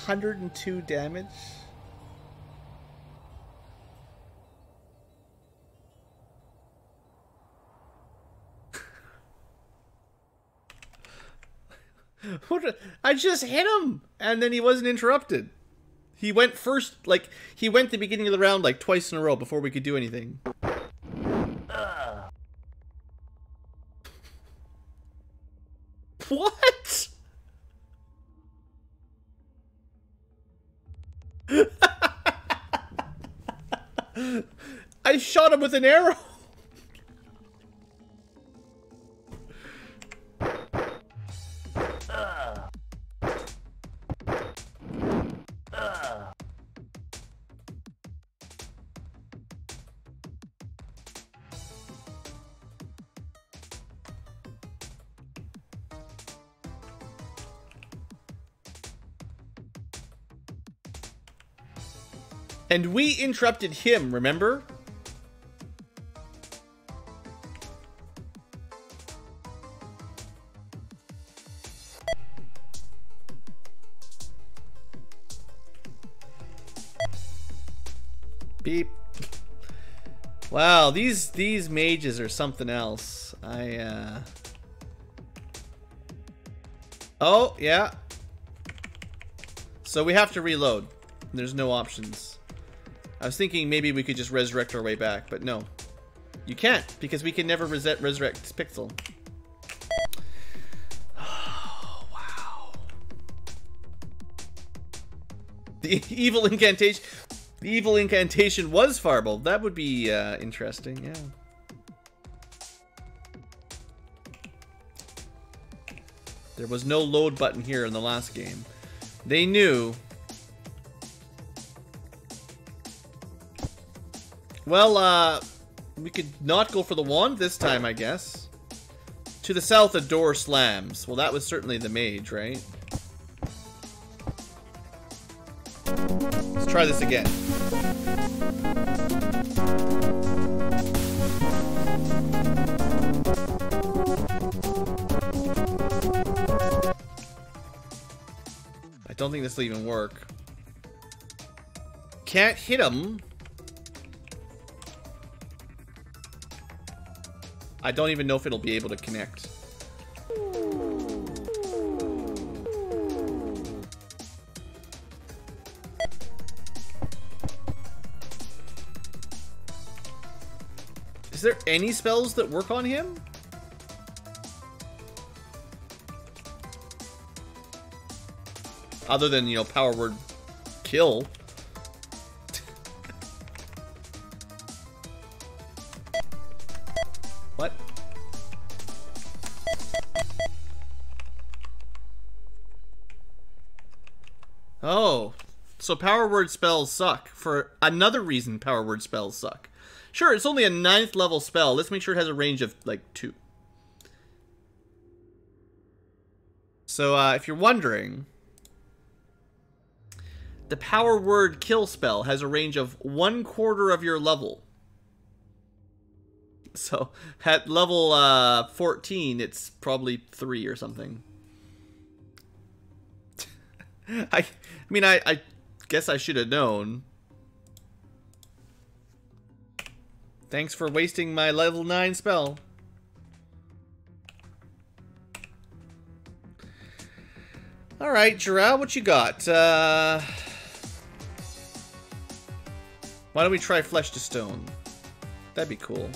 $102 damage. I just hit him, and then he wasn't interrupted. He went first, like, he went the beginning of the round like twice in a row before we could do anything. What? I shot him with an arrow. And we interrupted him, remember? Beep. Wow, these mages are something else. Oh, yeah. So we have to reload. There's no options. I was thinking maybe we could just resurrect our way back, but no. You can't, because we can never resurrect Pixel. Oh, wow. The evil incantation was Fireball. That would be interesting, yeah. There was no load button here in the last game. They knew. Well, we could not go for the wand this time, I guess. To the south, a door slams. Well, that was certainly the mage, right? Let's try this again. don't think this will even work. Can't hit him. I don't even know if it'll be able to connect. Is there any spells that work on him? Other than, you know, power word kill. What? Oh. So power word spells suck. For another reason power word spells suck. Sure, it's only a 9th level spell. Let's make sure it has a range of, like, 2. So, if you're wondering, the power word kill spell has a range of 1/4 of your level. So, at level 14, it's probably 3 or something. I mean, I guess I should have known. Thanks for wasting my level 9 spell. Alright, Jirao, what you got? Why don't we try Flesh to Stone? That'd be cool.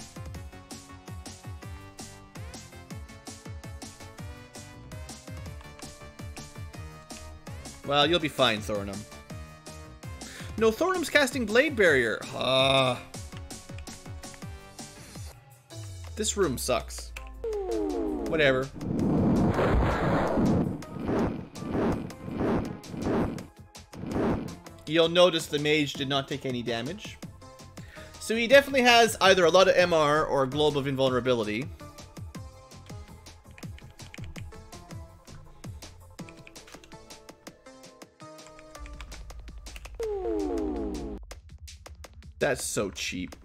Well, you'll be fine, Thornum. No, Thornum's casting Blade Barrier. This room sucks. Whatever. You'll notice the mage did not take any damage. So he definitely has either a lot of MR or a Globe of Invulnerability. That's so cheap.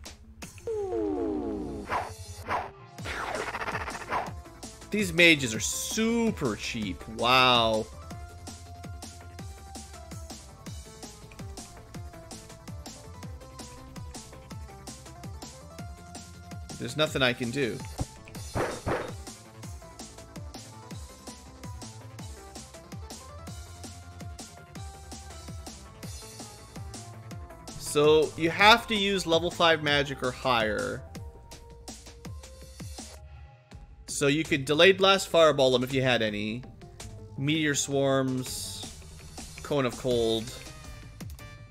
These mages are super cheap. Wow. There's nothing I can do. So you have to use level 5 magic or higher. So you could Delayed Blast Fireball them if you had any. Meteor Swarms. Cone of Cold.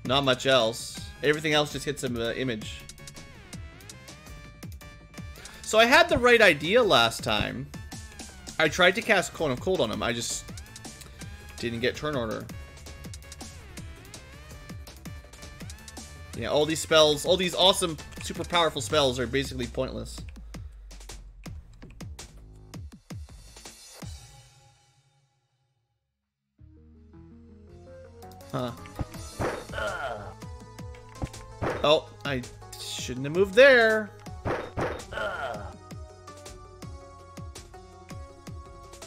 Not much else. Everything else just hits an image. So I had the right idea last time. I tried to cast Cone of Cold on him. I just didn't get turn order. Yeah, all these spells, all these awesome, super powerful spells are basically pointless. Huh. Oh, I shouldn't have moved there.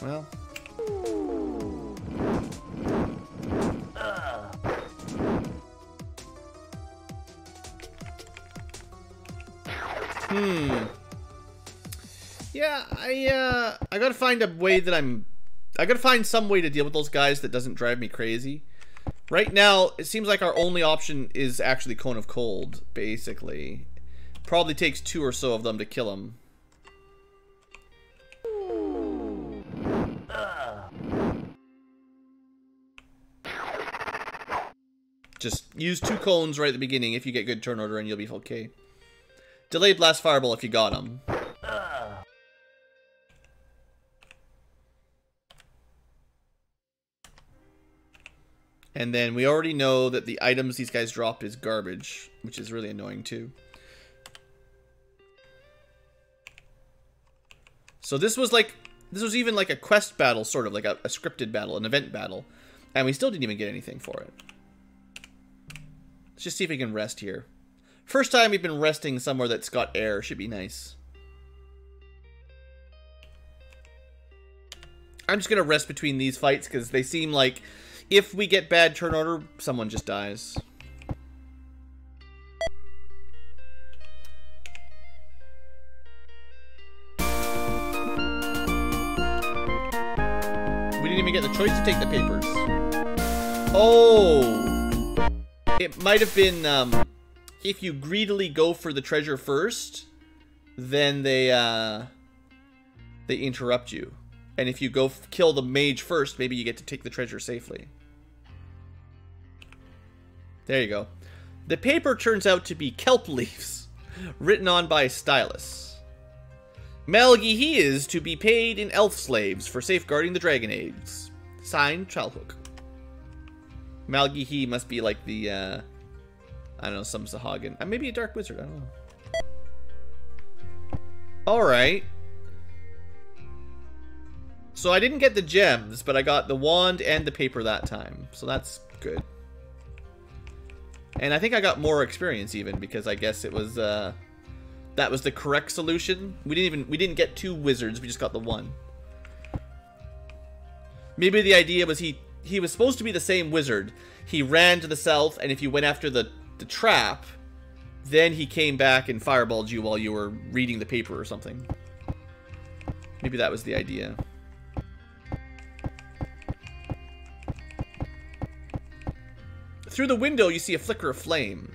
Well. Yeah, I gotta find a way that I gotta find some way to deal with those guys that doesn't drive me crazy. Right now, it seems like our only option is actually Cone of Cold, basically. Probably takes 2 or so of them to kill him. Just use 2 cones right at the beginning if you get good turn order and you'll be okay. Delayed Blast Fireball if you got him. And then we already know that the items these guys drop is garbage, which is really annoying too. So this was even like a quest battle, sort of like a scripted battle, an event battle. And we still didn't even get anything for it. Let's just see if we can rest here. First time we've been resting somewhere that's got air. Should be nice. I'm just going to rest between these fights because they seem like If we get bad turn order, someone just dies. We didn't even get the choice to take the papers. Oh! It might have been, if you greedily go for the treasure first, then they interrupt you. And if you go kill the mage first, maybe you get to take the treasure safely. There you go. The paper turns out to be kelp leaves, written on by a stylus. Malgi he is to be paid in elf slaves for safeguarding the dragon eggs. Signed, Childhook. Malgi he must be like the, I don't know, some Sahagin. Maybe a dark wizard, I don't know. Alright. So I didn't get the gems, but I got the wand and the paper that time. So that's good. And I think I got more experience even, because I guess it was, that was the correct solution. We didn't get 2 wizards, we just got the 1. Maybe the idea was he was supposed to be the same wizard. He ran to the south, and if you went after the trap, then he came back and fireballed you while you were reading the paper or something. Maybe that was the idea. Through the window, you see a flicker of flame.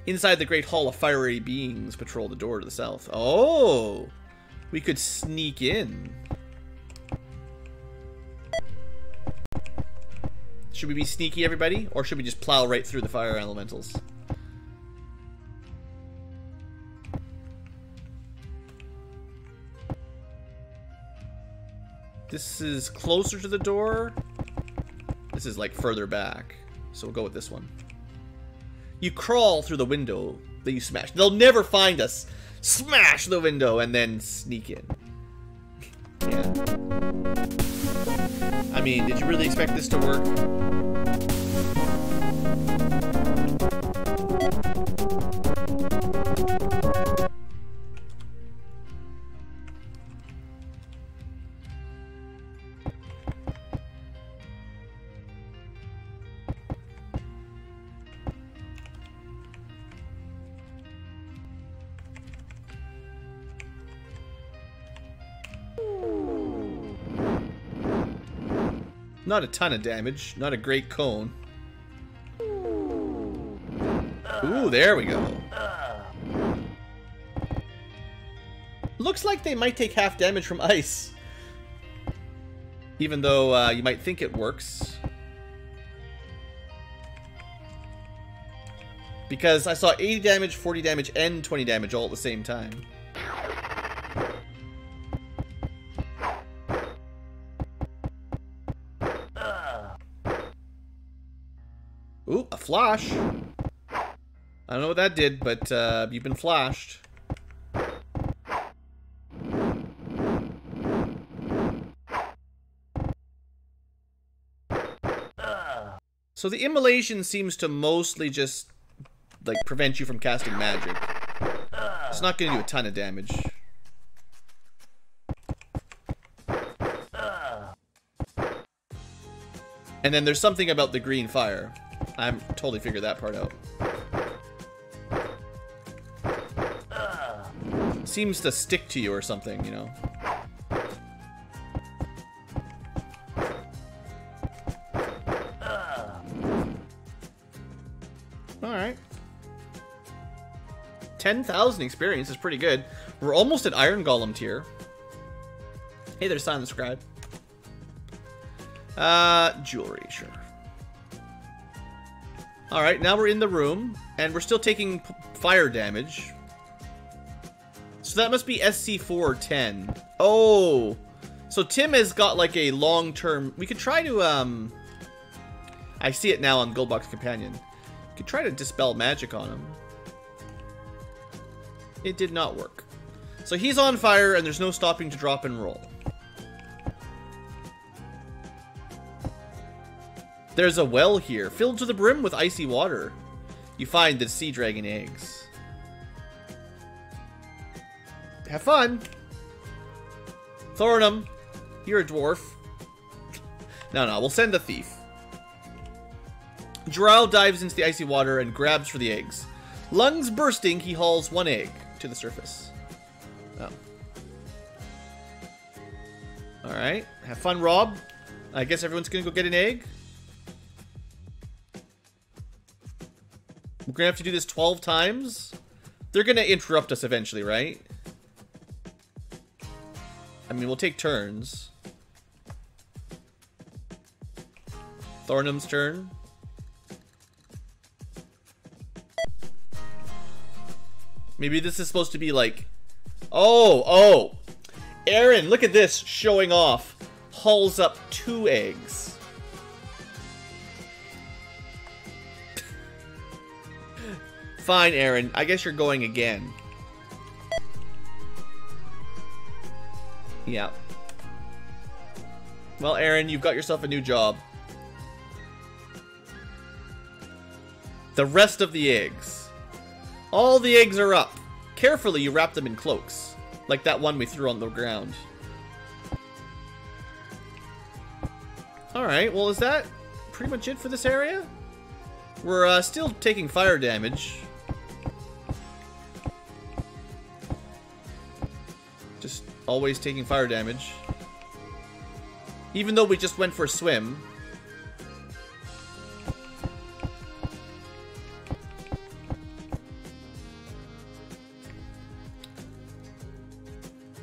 Inside the great hall of fiery beings patrol the door to the south. Oh! We could sneak in. Should we be sneaky, everybody? Or should we just plow right through the fire elementals? This is closer to the door. This is like further back. So we'll go with this one. You crawl through the window that you smash. They'll never find us. Smash the window and then sneak in. Yeah. I mean, did you really expect this to work? Not a ton of damage. Not a great cone. Ooh, there we go. Looks like they might take half damage from ice. Even though you might think it works. Because I saw 80 damage, 40 damage, and 20 damage all at the same time. Ooh, a flash. I don't know what that did, but you've been flashed. So the immolation seems to mostly just like prevent you from casting magic. It's not going to do a ton of damage. And then there's something about the green fire. I'm totally figured that part out. Seems to stick to you or something, you know. Alright. 10,000 experience is pretty good. We're almost at Iron Golem tier. Hey, there's Silent Scribe. Jewelry, sure. Alright, now we're in the room, and we're still taking fire damage. So that must be SC410. Oh! So Tim has got like a long-term... We could try to, I see it now on GoldBox Companion. We could try to dispel magic on him. It did not work. So he's on fire, and there's no stopping to drop and roll. There's a well here, filled to the brim with icy water. You find the sea dragon eggs. Have fun. Thornum, you're a dwarf. No, we'll send the thief. Drow dives into the icy water and grabs for the eggs. Lungs bursting, he hauls one egg to the surface. Oh. Alright. Have fun, Rob. I guess everyone's gonna go get an egg. We're gonna have to do this 12 times. They're gonna interrupt us eventually, right? I mean, we'll take turns. Thornham's turn. Maybe this is supposed to be like... Oh! Aaron, look at this. Showing off. Hauls up 2 eggs. Fine, Aaron. I guess you're going again. Yeah. Well, Aaron, you've got yourself a new job. The rest of the eggs. All the eggs are up. Carefully, you wrap them in cloaks. Like that one we threw on the ground. Alright, well, is that pretty much it for this area? We're still taking fire damage. Just always taking fire damage. Even though we just went for a swim.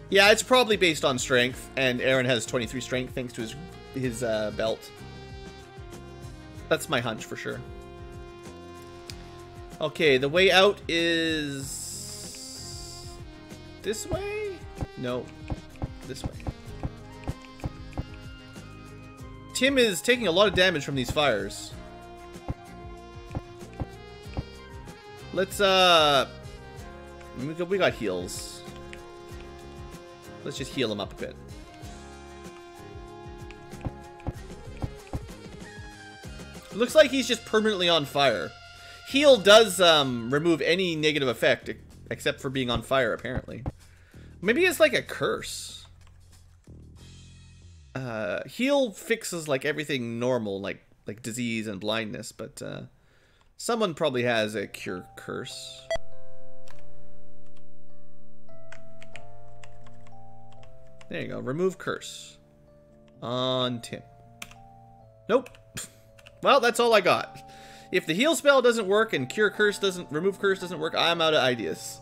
Yeah, it's probably based on strength, and Aaron has 23 strength thanks to his belt. That's my hunch for sure. Okay, the way out is... this way? No, this way. Tim is taking a lot of damage from these fires. Let's, we got heals. Let's just heal him up a bit. Looks like he's just permanently on fire. Heal does remove any negative effect except for being on fire, apparently. Maybe it's like a curse. Heal fixes like everything normal, like disease and blindness, but someone probably has a cure curse. There you go. Remove curse. On Tim. Nope. Well, that's all I got. If the heal spell doesn't work and cure curse doesn't... remove curse doesn't work, I'm out of ideas.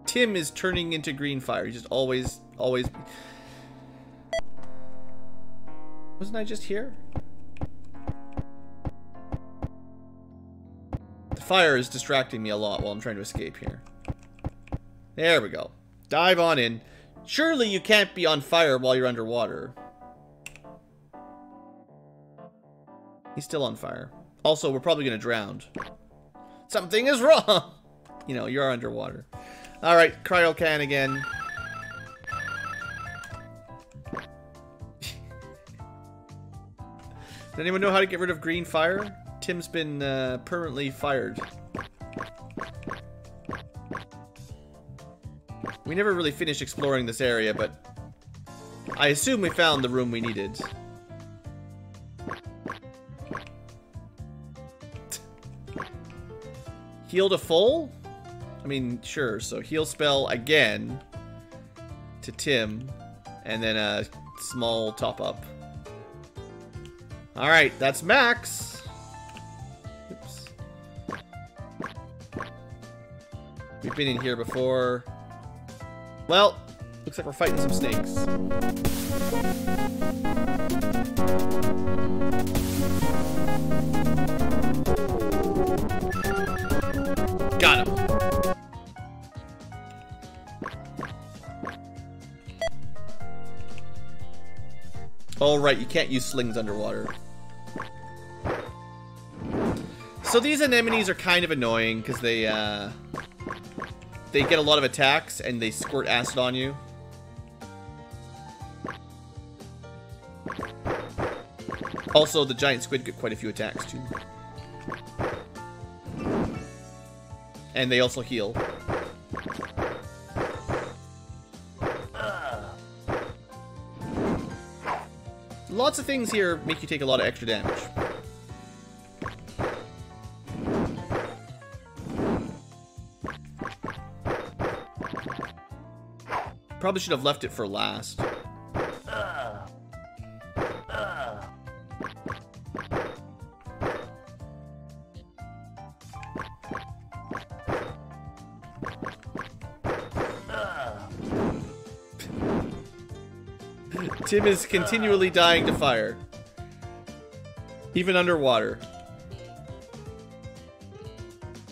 Tim is turning into green fire. He just always... Wasn't I just here? Fire is distracting me a lot while I'm trying to escape here. There we go. Dive on in. Surely you can't be on fire while you're underwater. He's still on fire. Also, we're probably going to drown. Something is wrong! You know, you're underwater. Alright, cryo can again. Does anyone know how to get rid of green fire? Tim's been permanently fired. We never really finished exploring this area, but I assume we found the room we needed. Heal to full? I mean, sure. So heal spell again to Tim, and then a small top up. All right, that's max. Oops. We've been in here before. Well, looks like we're fighting some snakes. Got him. Oh, right, you can't use slings underwater. So these anemones are kind of annoying because they get a lot of attacks and they squirt acid on you. Also, the giant squid get quite a few attacks too. And they also heal. lots of things here make you take a lot of extra damage. Probably should have left it for last. Tim is continually dying to fire. Even underwater.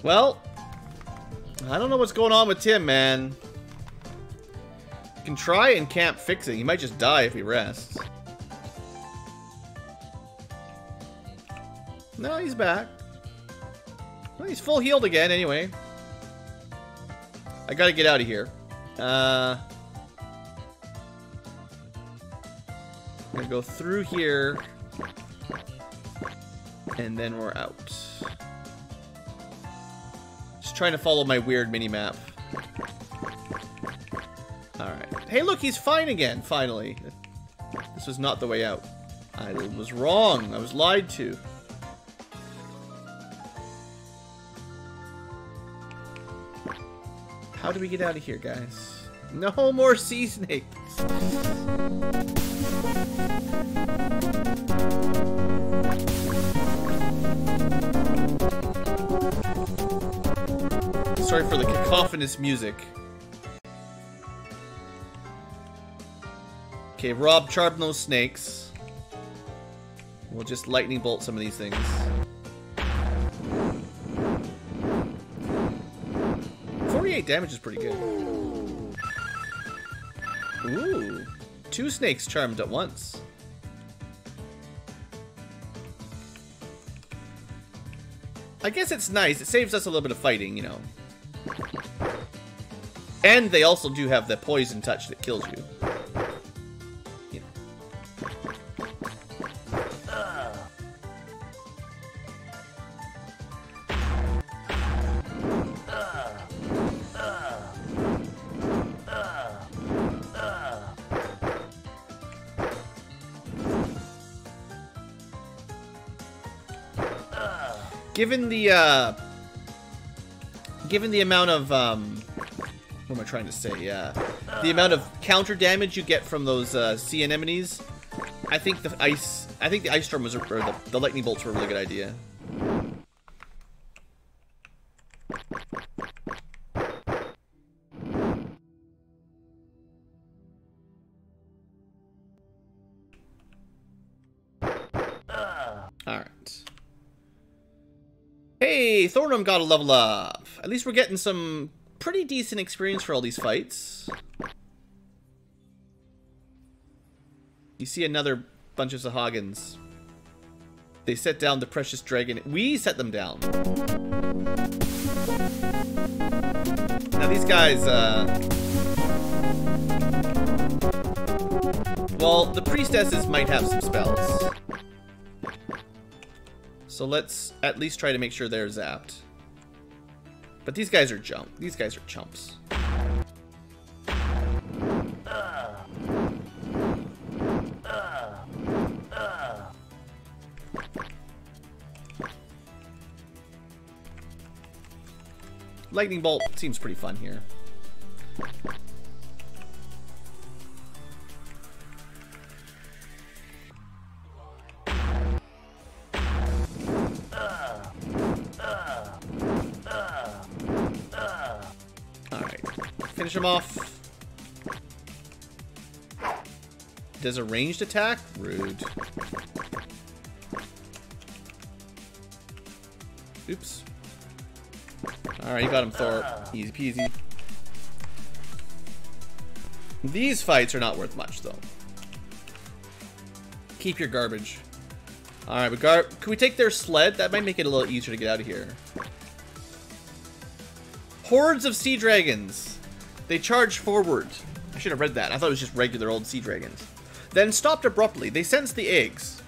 Well, I don't know what's going on with Tim, man. You can try and camp fixing. He might just die if he rests. No, he's back. Well, he's full healed again, anyway. I gotta get out of here. I'm gonna go through here. And then we're out. Just trying to follow my weird mini-map. Alright. Hey, look, he's fine again, finally. This was not the way out. I was wrong. I was lied to. How do we get out of here, guys? No more sea snakes. Sorry for the cacophonous music. Okay, Rob, charm those snakes. We'll just lightning bolt some of these things. Damage is pretty good. Ooh. 2 snakes charmed at once. I guess it's nice. It saves us a little bit of fighting, you know. And they also do have the poison touch that kills you. Given the amount of what am I trying to say? Yeah, the amount of counter damage you get from those sea anemones, I think the ice storm was, or the lightning bolts were a really good idea. Hey, Thornum got a level up. At least we're getting some pretty decent experience for all these fights. You see another bunch of Sahagins. They set down the precious dragon. We set them down. Now these guys, well, the priestesses might have some spells. So let's at least try to make sure they're zapped. But these guys are These guys are chumps. Lightning bolt seems pretty fun here. Finish him off. Does a ranged attack? Rude. Oops. Alright, you got him, Thor. Easy peasy. These fights are not worth much, though. Keep your garbage. Alright, but can we take their sled? That might make it a little easier to get out of here. Hordes of sea dragons. They charge forward. I should have read that. I thought it was just regular old sea dragons. Then stopped abruptly. They sensed the eggs.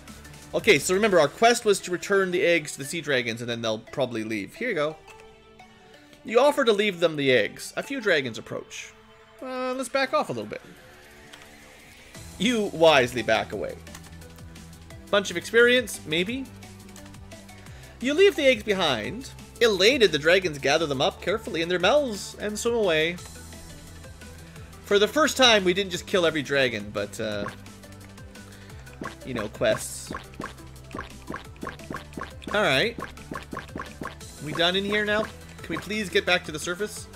Okay, so remember, our quest was to return the eggs to the sea dragons, and then they'll probably leave. Here you go. You offer to leave them the eggs. A few dragons approach. Let's back off a little bit. You wisely back away. Bunch of experience, maybe. You leave the eggs behind. Elated, the dragons gather them up carefully in their mouths and swim away. For the first time, we didn't just kill every dragon, but, you know, quests. Alright. We done in here now? Can we please get back to the surface?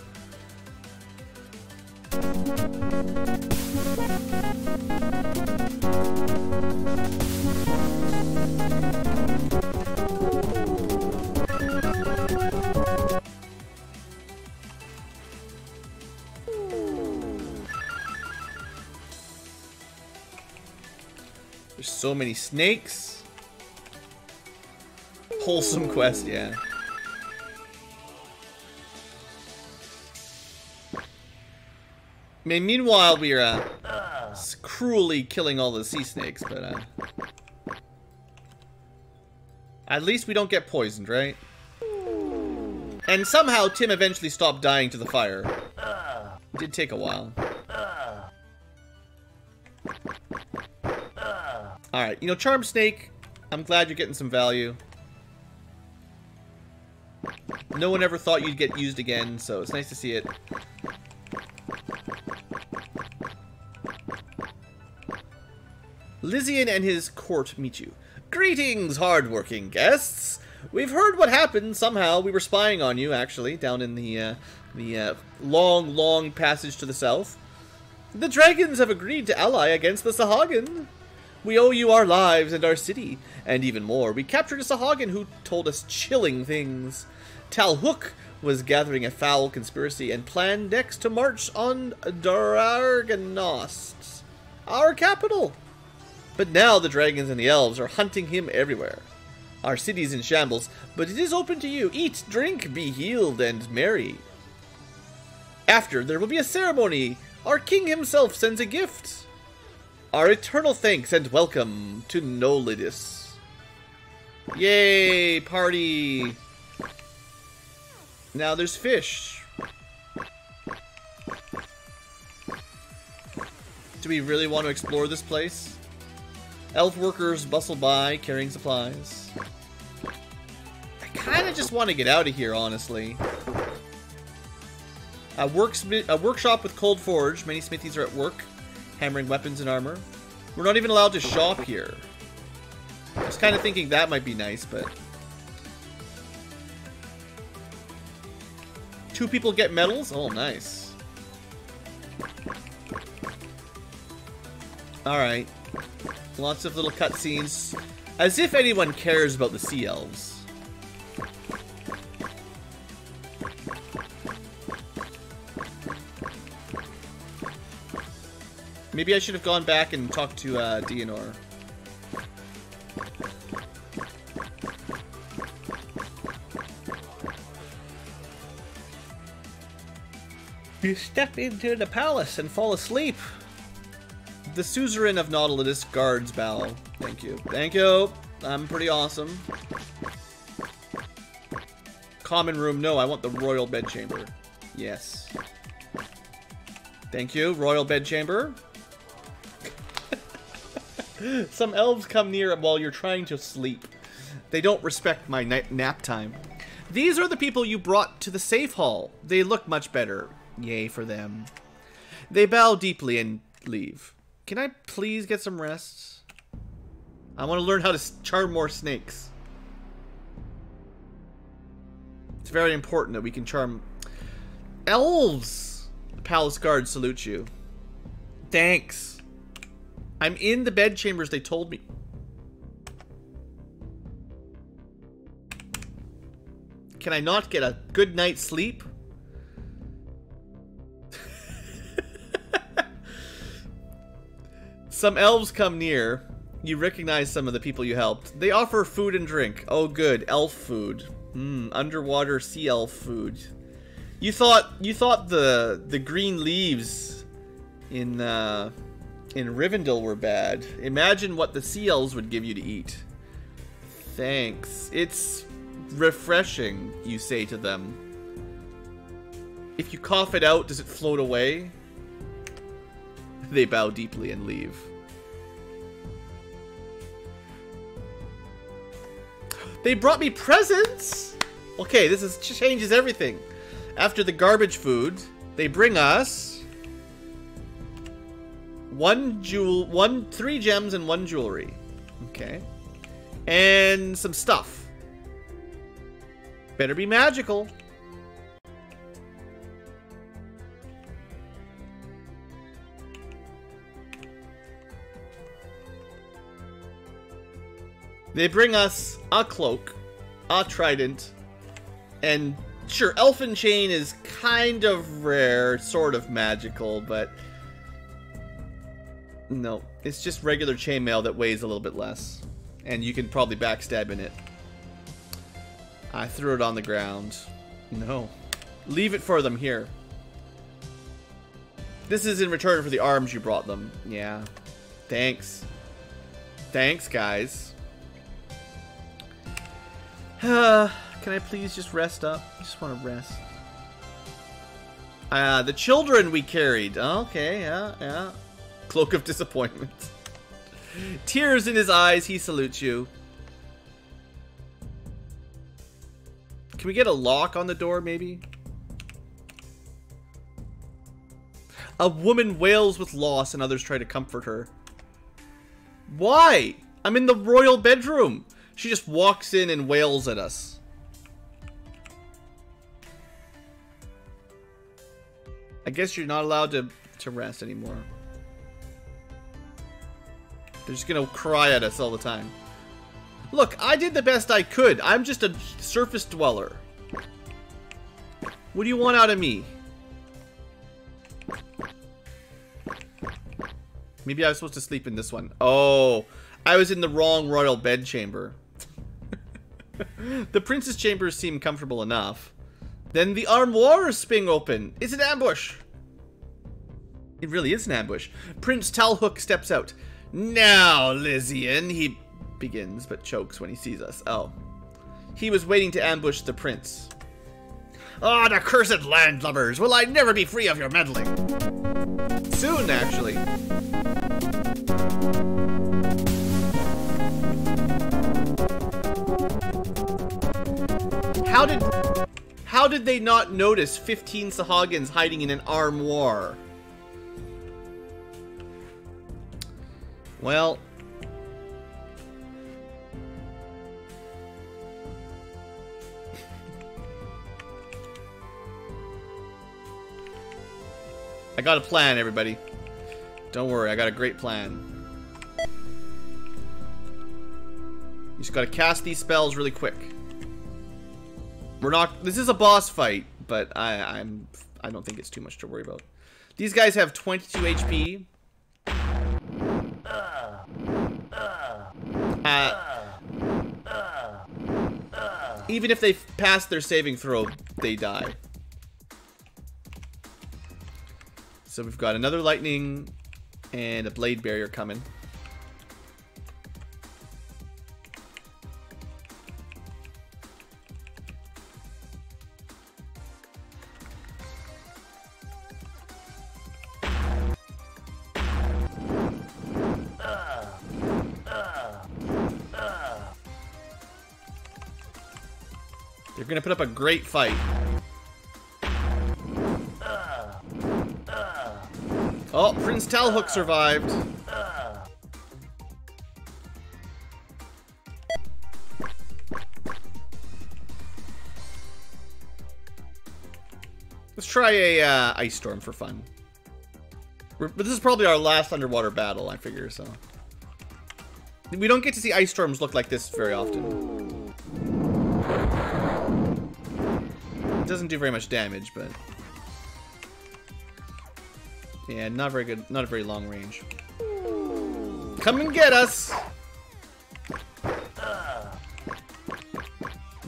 There's so many snakes. Wholesome quest, yeah. I mean, meanwhile, we're cruelly killing all the sea snakes, but at least we don't get poisoned, right? And somehow Tim eventually stopped dying to the fire. It did take a while. Alright, you know, Charm Snake, I'm glad you're getting some value. No one ever thought you'd get used again, so it's nice to see it. Lysian and his court meet you. Greetings, hard-working guests! We've heard what happened somehow. We were spying on you, actually, down in the long, long passage to the south. The dragons have agreed to ally against the Sahagin. We owe you our lives and our city, and even more. We captured a Sahagin who told us chilling things. Talhook was gathering a foul conspiracy and planned next to march on Darganost, our capital. But now the dragons and the elves are hunting him everywhere. Our city's in shambles, but it is open to you. Eat, drink, be healed, and merry. After, there will be a ceremony. Our king himself sends a gift. Our eternal thanks and welcome to Nolidis. Yay, party. Now there's fish. Do we really want to explore this place? Elf workers bustle by, carrying supplies. I kind of just want to get out of here, honestly. A workshop with cold forge. Many smithies are at work, hammering weapons and armor. We're not even allowed to shop here. I was kind of thinking that might be nice, but... 2 people get medals? Oh, nice. Alright. Lots of little cutscenes. As if anyone cares about the sea elves. Maybe I should have gone back and talked to Dianor. You step into the palace and fall asleep. The suzerain of Nautilus guards bow. Thank you. Thank you. I'm pretty awesome. Common room. No, I want the royal bedchamber. Yes. Thank you. Royal bedchamber. Some elves come near while you're trying to sleep. They don't respect my nap time. These are the people you brought to the safe hall. They look much better. Yay for them. They bow deeply and leave. Can I please get some rest? I want to learn how to charm more snakes. It's very important that we can charm elves. The palace guards salute you. Thanks. I'm in the bedchambers they told me. Can I not get a good night's sleep? Some elves come near. You recognize some of the people you helped. They offer food and drink. Oh good, elf food. Underwater sea elf food. You thought the green leaves in Rivendell were bad. Imagine what the sea elves would give you to eat. Thanks. It's refreshing, you say to them. If you cough it out, does it float away? They bow deeply and leave. They brought me presents? Okay, changes everything. After the garbage food, they bring us 3 gems and 1 jewelry. Okay. And some stuff. Better be magical. They bring us a cloak, a trident, and sure, elfin chain is kind of rare, sort of magical, but no, it's just regular chainmail that weighs a little bit less, and you can probably backstab in it. I threw it on the ground. No. Leave it for them here. This is in return for the arms you brought them. Yeah. Thanks. Thanks, guys. Can I please just rest up? I just want to rest. The children we carried. Okay, yeah. Cloak of disappointment. Tears in his eyes, he salutes you. Can we get a lock on the door, maybe? A woman wails with loss and others try to comfort her. Why? I'm in the royal bedroom. She just walks in and wails at us. I guess you're not allowed to rest anymore. They're just gonna cry at us all the time. Look, I did the best I could. I'm just a surface dweller. What do you want out of me? Maybe I was supposed to sleep in this one. Oh, I was in the wrong royal bedchamber. The prince's chambers seem comfortable enough. Then the armoires spring open. It's an ambush. It really is an ambush. Prince Talhook steps out. Now, Lysian, he begins, but chokes when he sees us. Oh. He was waiting to ambush the prince. Ah, the cursed landlubbers! Will I never be free of your meddling? Soon, actually. How did they not notice 15 Sahagins hiding in an armoire? Well, I got a plan, everybody. Don't worry, I got a great plan. You just gotta cast these spells really quick. We're not. This is a boss fight, but I don't think it's too much to worry about. These guys have 22 HP. Even if they pass their saving throw, they die. So we've got another lightning and a blade barrier coming. They're gonna put up a great fight. Oh, Prince Talhook survived. Let's try a ice storm for fun. But this is probably our last underwater battle, I figure, so. We don't get to see ice storms look like this very often. It doesn't do very much damage, but... yeah, not very good, not a very long range. Come and get us!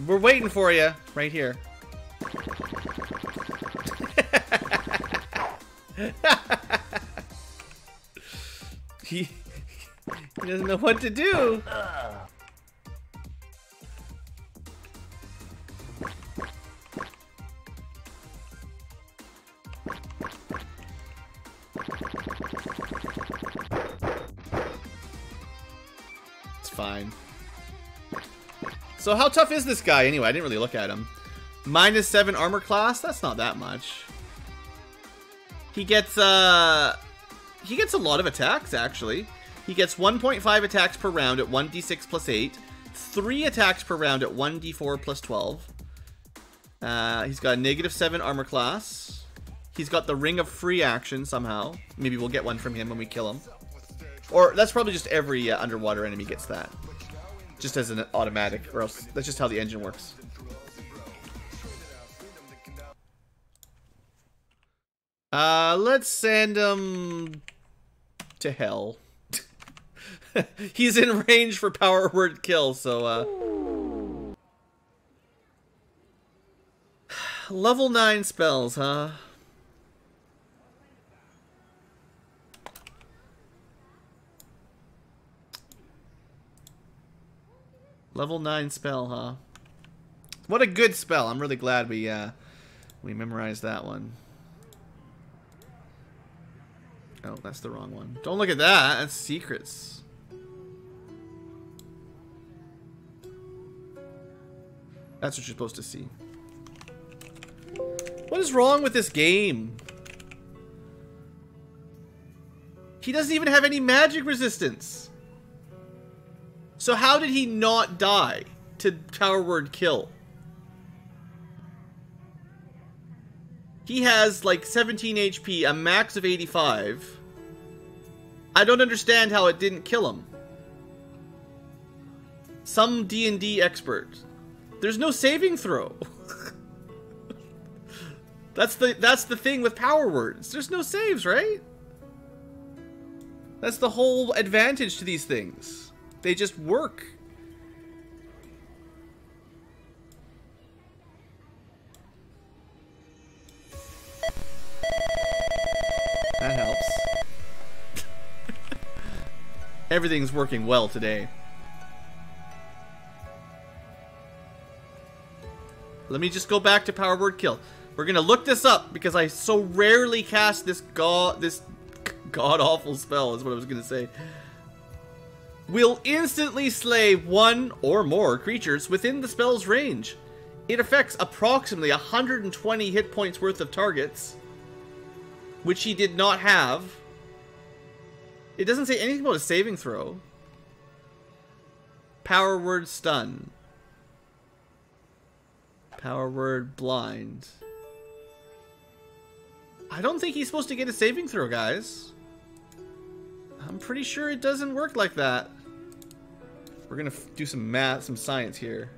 We're waiting for you, right here. He doesn't know what to do. It's fine. So how tough is this guy anyway? I didn't really look at him. -7 armor class? That's not that much. He gets a lot of attacks, actually. He gets 1.5 attacks per round at 1d6 plus 8. 3 attacks per round at 1d4 plus 12. He's got a -7 armor class. He's got the Ring of Free action somehow. Maybe we'll get one from him when we kill him. Or that's probably just every underwater enemy gets that. Just as an automatic, or else that's just how the engine works. Let's send him to hell. He's in range for power word kill, so level 9 spells, huh? Level 9 spell, huh? What a good spell. I'm really glad we memorized that one. Oh, that's the wrong one. Don't look at that. That's secrets. That's what you're supposed to see. What is wrong with this game? He doesn't even have any magic resistance. So how did he not die to power word kill? He has like 17 HP, a max of 85. I don't understand how it didn't kill him. Some D&D expert. There's no saving throw. That's the thing with power words. There's no saves, right? That's the whole advantage to these things. They just work. That helps. Everything's working well today. Let me just go back to power word kill. We're gonna look this up because I so rarely cast this god-awful spell is what I was gonna say. Will instantly slay one or more creatures within the spell's range. It affects approximately 120 hit points worth of targets, which he did not have. It doesn't say anything about a saving throw. Power word stun. Power word blind. I don't think he's supposed to get a saving throw, guys. I'm pretty sure it doesn't work like that. We're gonna do some math, some science here.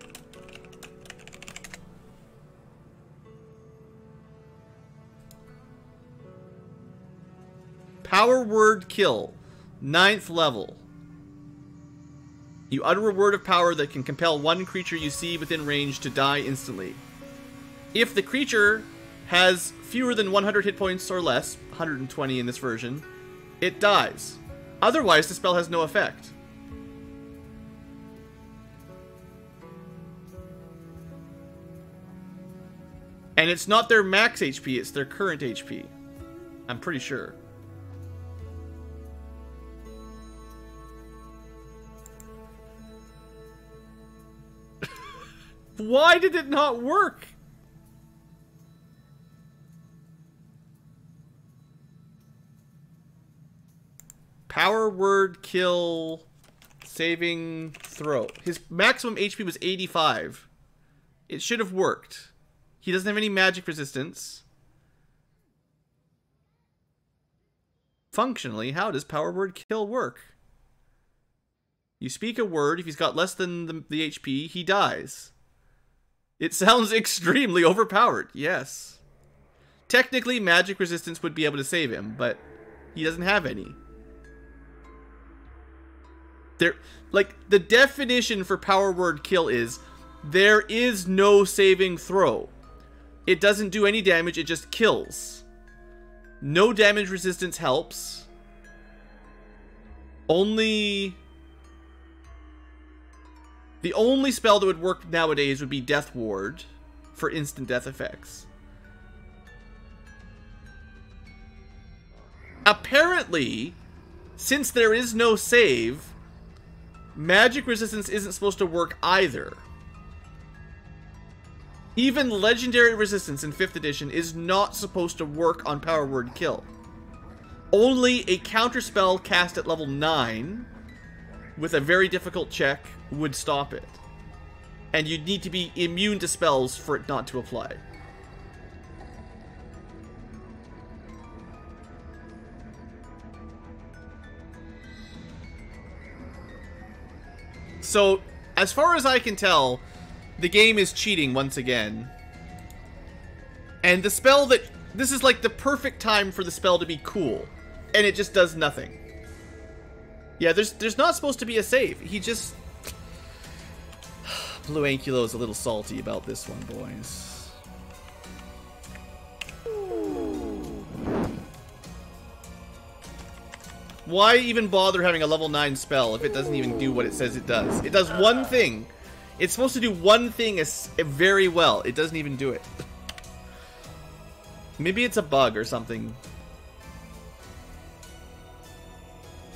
Power word kill, 9th level. You utter a word of power that can compel one creature you see within range to die instantly. If the creature has fewer than 100 hit points or less, 120 in this version, it dies. Otherwise, the spell has no effect. And it's not their max HP, it's their current HP. I'm pretty sure. Why did it not work? Power word kill saving throw. His maximum HP was 85. It should have worked. He doesn't have any magic resistance. Functionally, how does power word kill work? You speak a word, if he's got less than the HP, he dies. It sounds extremely overpowered, yes. Technically, magic resistance would be able to save him, but he doesn't have any. Like, the definition for power word kill is, there is no saving throw. It doesn't do any damage, it just kills. No damage resistance helps. The only spell that would work nowadays would be Death Ward for instant death effects. Apparently, since there is no save, magic resistance isn't supposed to work either. Even legendary resistance in 5th edition is not supposed to work on power word kill. Only a counterspell cast at level 9 with a very difficult check would stop it. And you'd need to be immune to spells for it not to apply. So, as far as I can tell, the game is cheating once again. And the spell that... This is like the perfect time for the spell to be cool. And it just does nothing. Yeah, there's not supposed to be a save. He just... BlueAnkylo is a little salty about this one, boys. Why even bother having a level 9 spell if it doesn't even do what it says it does? It does one thing. It's supposed to do one thing very well. It doesn't even do it. Maybe it's a bug or something.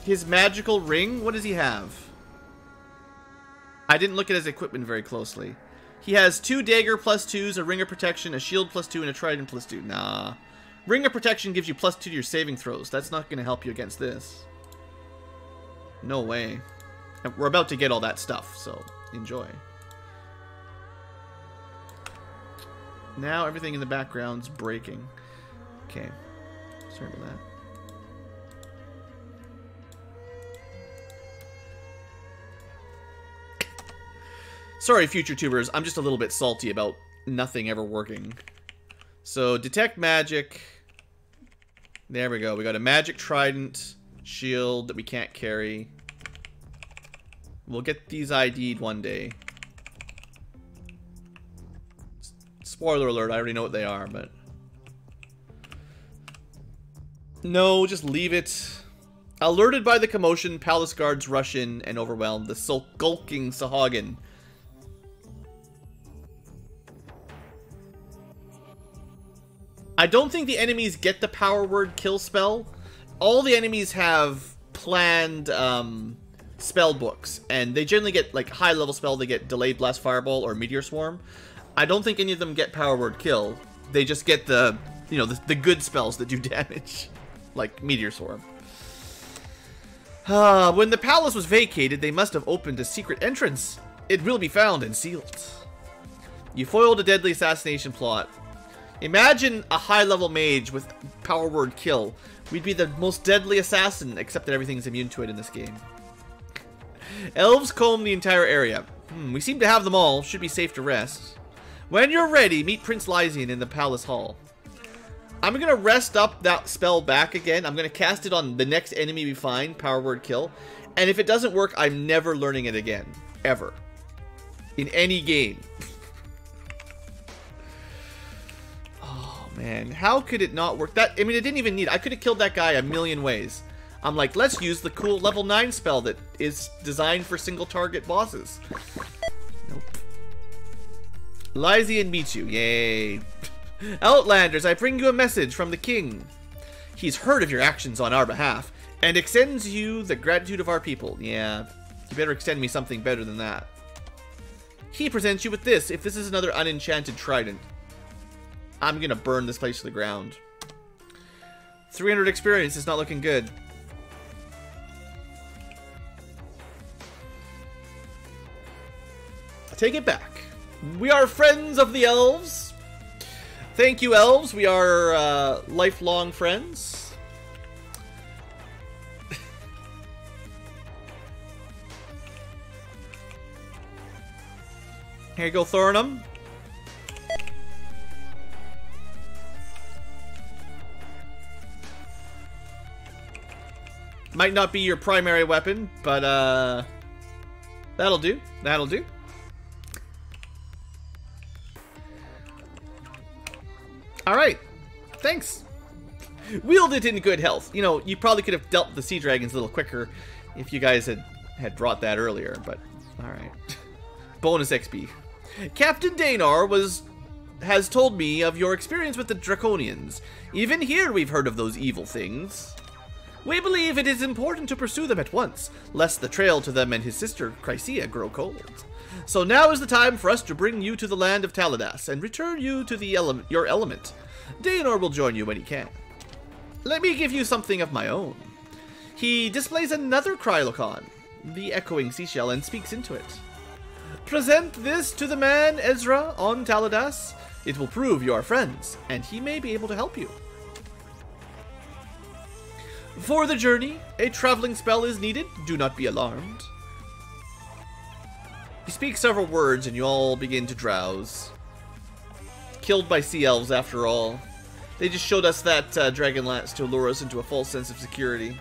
His magical ring? What does he have? I didn't look at his equipment very closely. He has 2 dagger +2s, a ring of protection, a shield +2, and a trident +2. Nah. Ring of protection gives you +2 to your saving throws. That's not going to help you against this. No way. And we're about to get all that stuff, so enjoy. Now everything in the background's breaking. Okay. Sorry about that. Sorry, future tubers. I'm just a little bit salty about nothing ever working. So, detect magic. There we go. We got a magic trident shield that we can't carry. We'll get these ID'd one day. Spoiler alert, I already know what they are, but... No, just leave it. Alerted by the commotion, palace guards rush in and overwhelm the skulking Sahagin. I don't think the enemies get the power word kill spell. All the enemies have planned spell books, and they generally get like high level spell. They get delayed blast fireball or meteor swarm. I don't think any of them get power word kill. They just get the, you know, the good spells that do damage, like meteor swarm. When the palace was vacated, they must have opened a secret entrance. It will be found and sealed. You foiled a deadly assassination plot. Imagine a high-level mage with power word kill. We'd be the most deadly assassin, except that everything's immune to it in this game. Elves comb the entire area. We seem to have them all. Should be safe to rest. When you're ready, meet Prince Lysian in the palace hall. I'm going to rest up that spell back again. I'm going to cast it on the next enemy we find, power word kill. And if it doesn't work, I'm never learning it again. Ever. In any game. Man, how could it not work? That, I mean, it didn't even need... I could have killed that guy a million ways. I'm like, let's use the cool level 9 spell that is designed for single target bosses. Nope. Lysian meets you. Yay. Outlanders, I bring you a message from the king. He's heard of your actions on our behalf and extends you the gratitude of our people. Yeah, you better extend me something better than that. He presents you with this, if this is another unenchanted trident. I'm gonna burn this place to the ground. 300 experience is not looking good. I take it back. We are friends of the elves. Thank you, elves. We are lifelong friends. Here you go, Thornum. Might not be your primary weapon, but that'll do. That'll do. Alright. Thanks. Wield it in good health. You know, you probably could have dealt with the sea dragons a little quicker if you guys had brought that earlier, but alright. Bonus XP. Captain Danar has told me of your experience with the Draconians. Even here we've heard of those evil things. We believe it is important to pursue them at once, lest the trail to them and his sister Chrysia grow cold. So now is the time for us to bring you to the land of Taladas and return you to your element. Daenor will join you when he can. Let me give you something of my own. He displays another Krylocon, the echoing seashell, and speaks into it. Present this to the man Ezra on Taladas. It will prove you are friends, and he may be able to help you. For the journey, a traveling spell is needed. Do not be alarmed. You speak several words and you all begin to drowse. Killed by sea elves, after all. They just showed us that dragon lance to lure us into a false sense of security.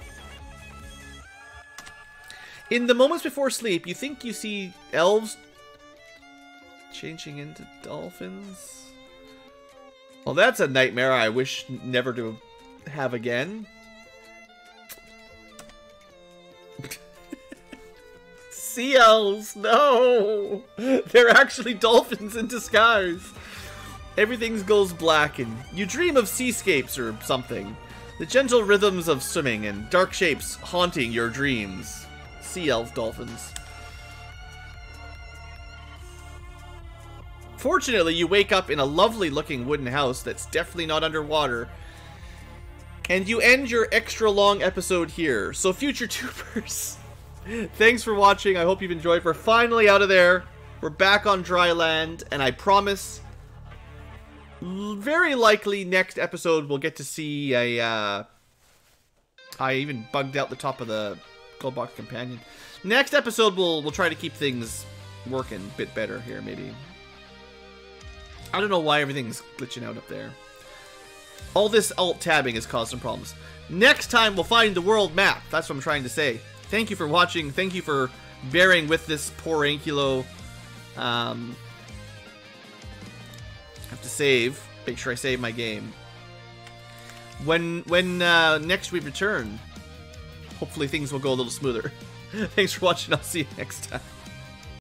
In the moments before sleep, you think you see elves changing into dolphins. Well, that's a nightmare I wish never to have again. Sea elves, no! They're actually dolphins in disguise. Everything goes black and you dream of seascapes or something. The gentle rhythms of swimming and dark shapes haunting your dreams. Sea elf dolphins. Fortunately, you wake up in a lovely looking wooden house that's definitely not underwater. And you end your extra long episode here. So future tubers, thanks for watching. I hope you've enjoyed. We're finally out of there. We're back on dry land. And I promise, very likely next episode we'll get to see a... I even bugged out the top of the GoldBox companion. Next episode we'll try to keep things working a bit better here, maybe. I don't know why everything's glitching out up there. All this alt-tabbing has caused some problems. Next time, we'll find the world map. That's what I'm trying to say. Thank you for watching. Thank you for bearing with this poor Ankylo. I have to save. Make sure I save my game. When next we return, hopefully things will go a little smoother. Thanks for watching. I'll see you next time.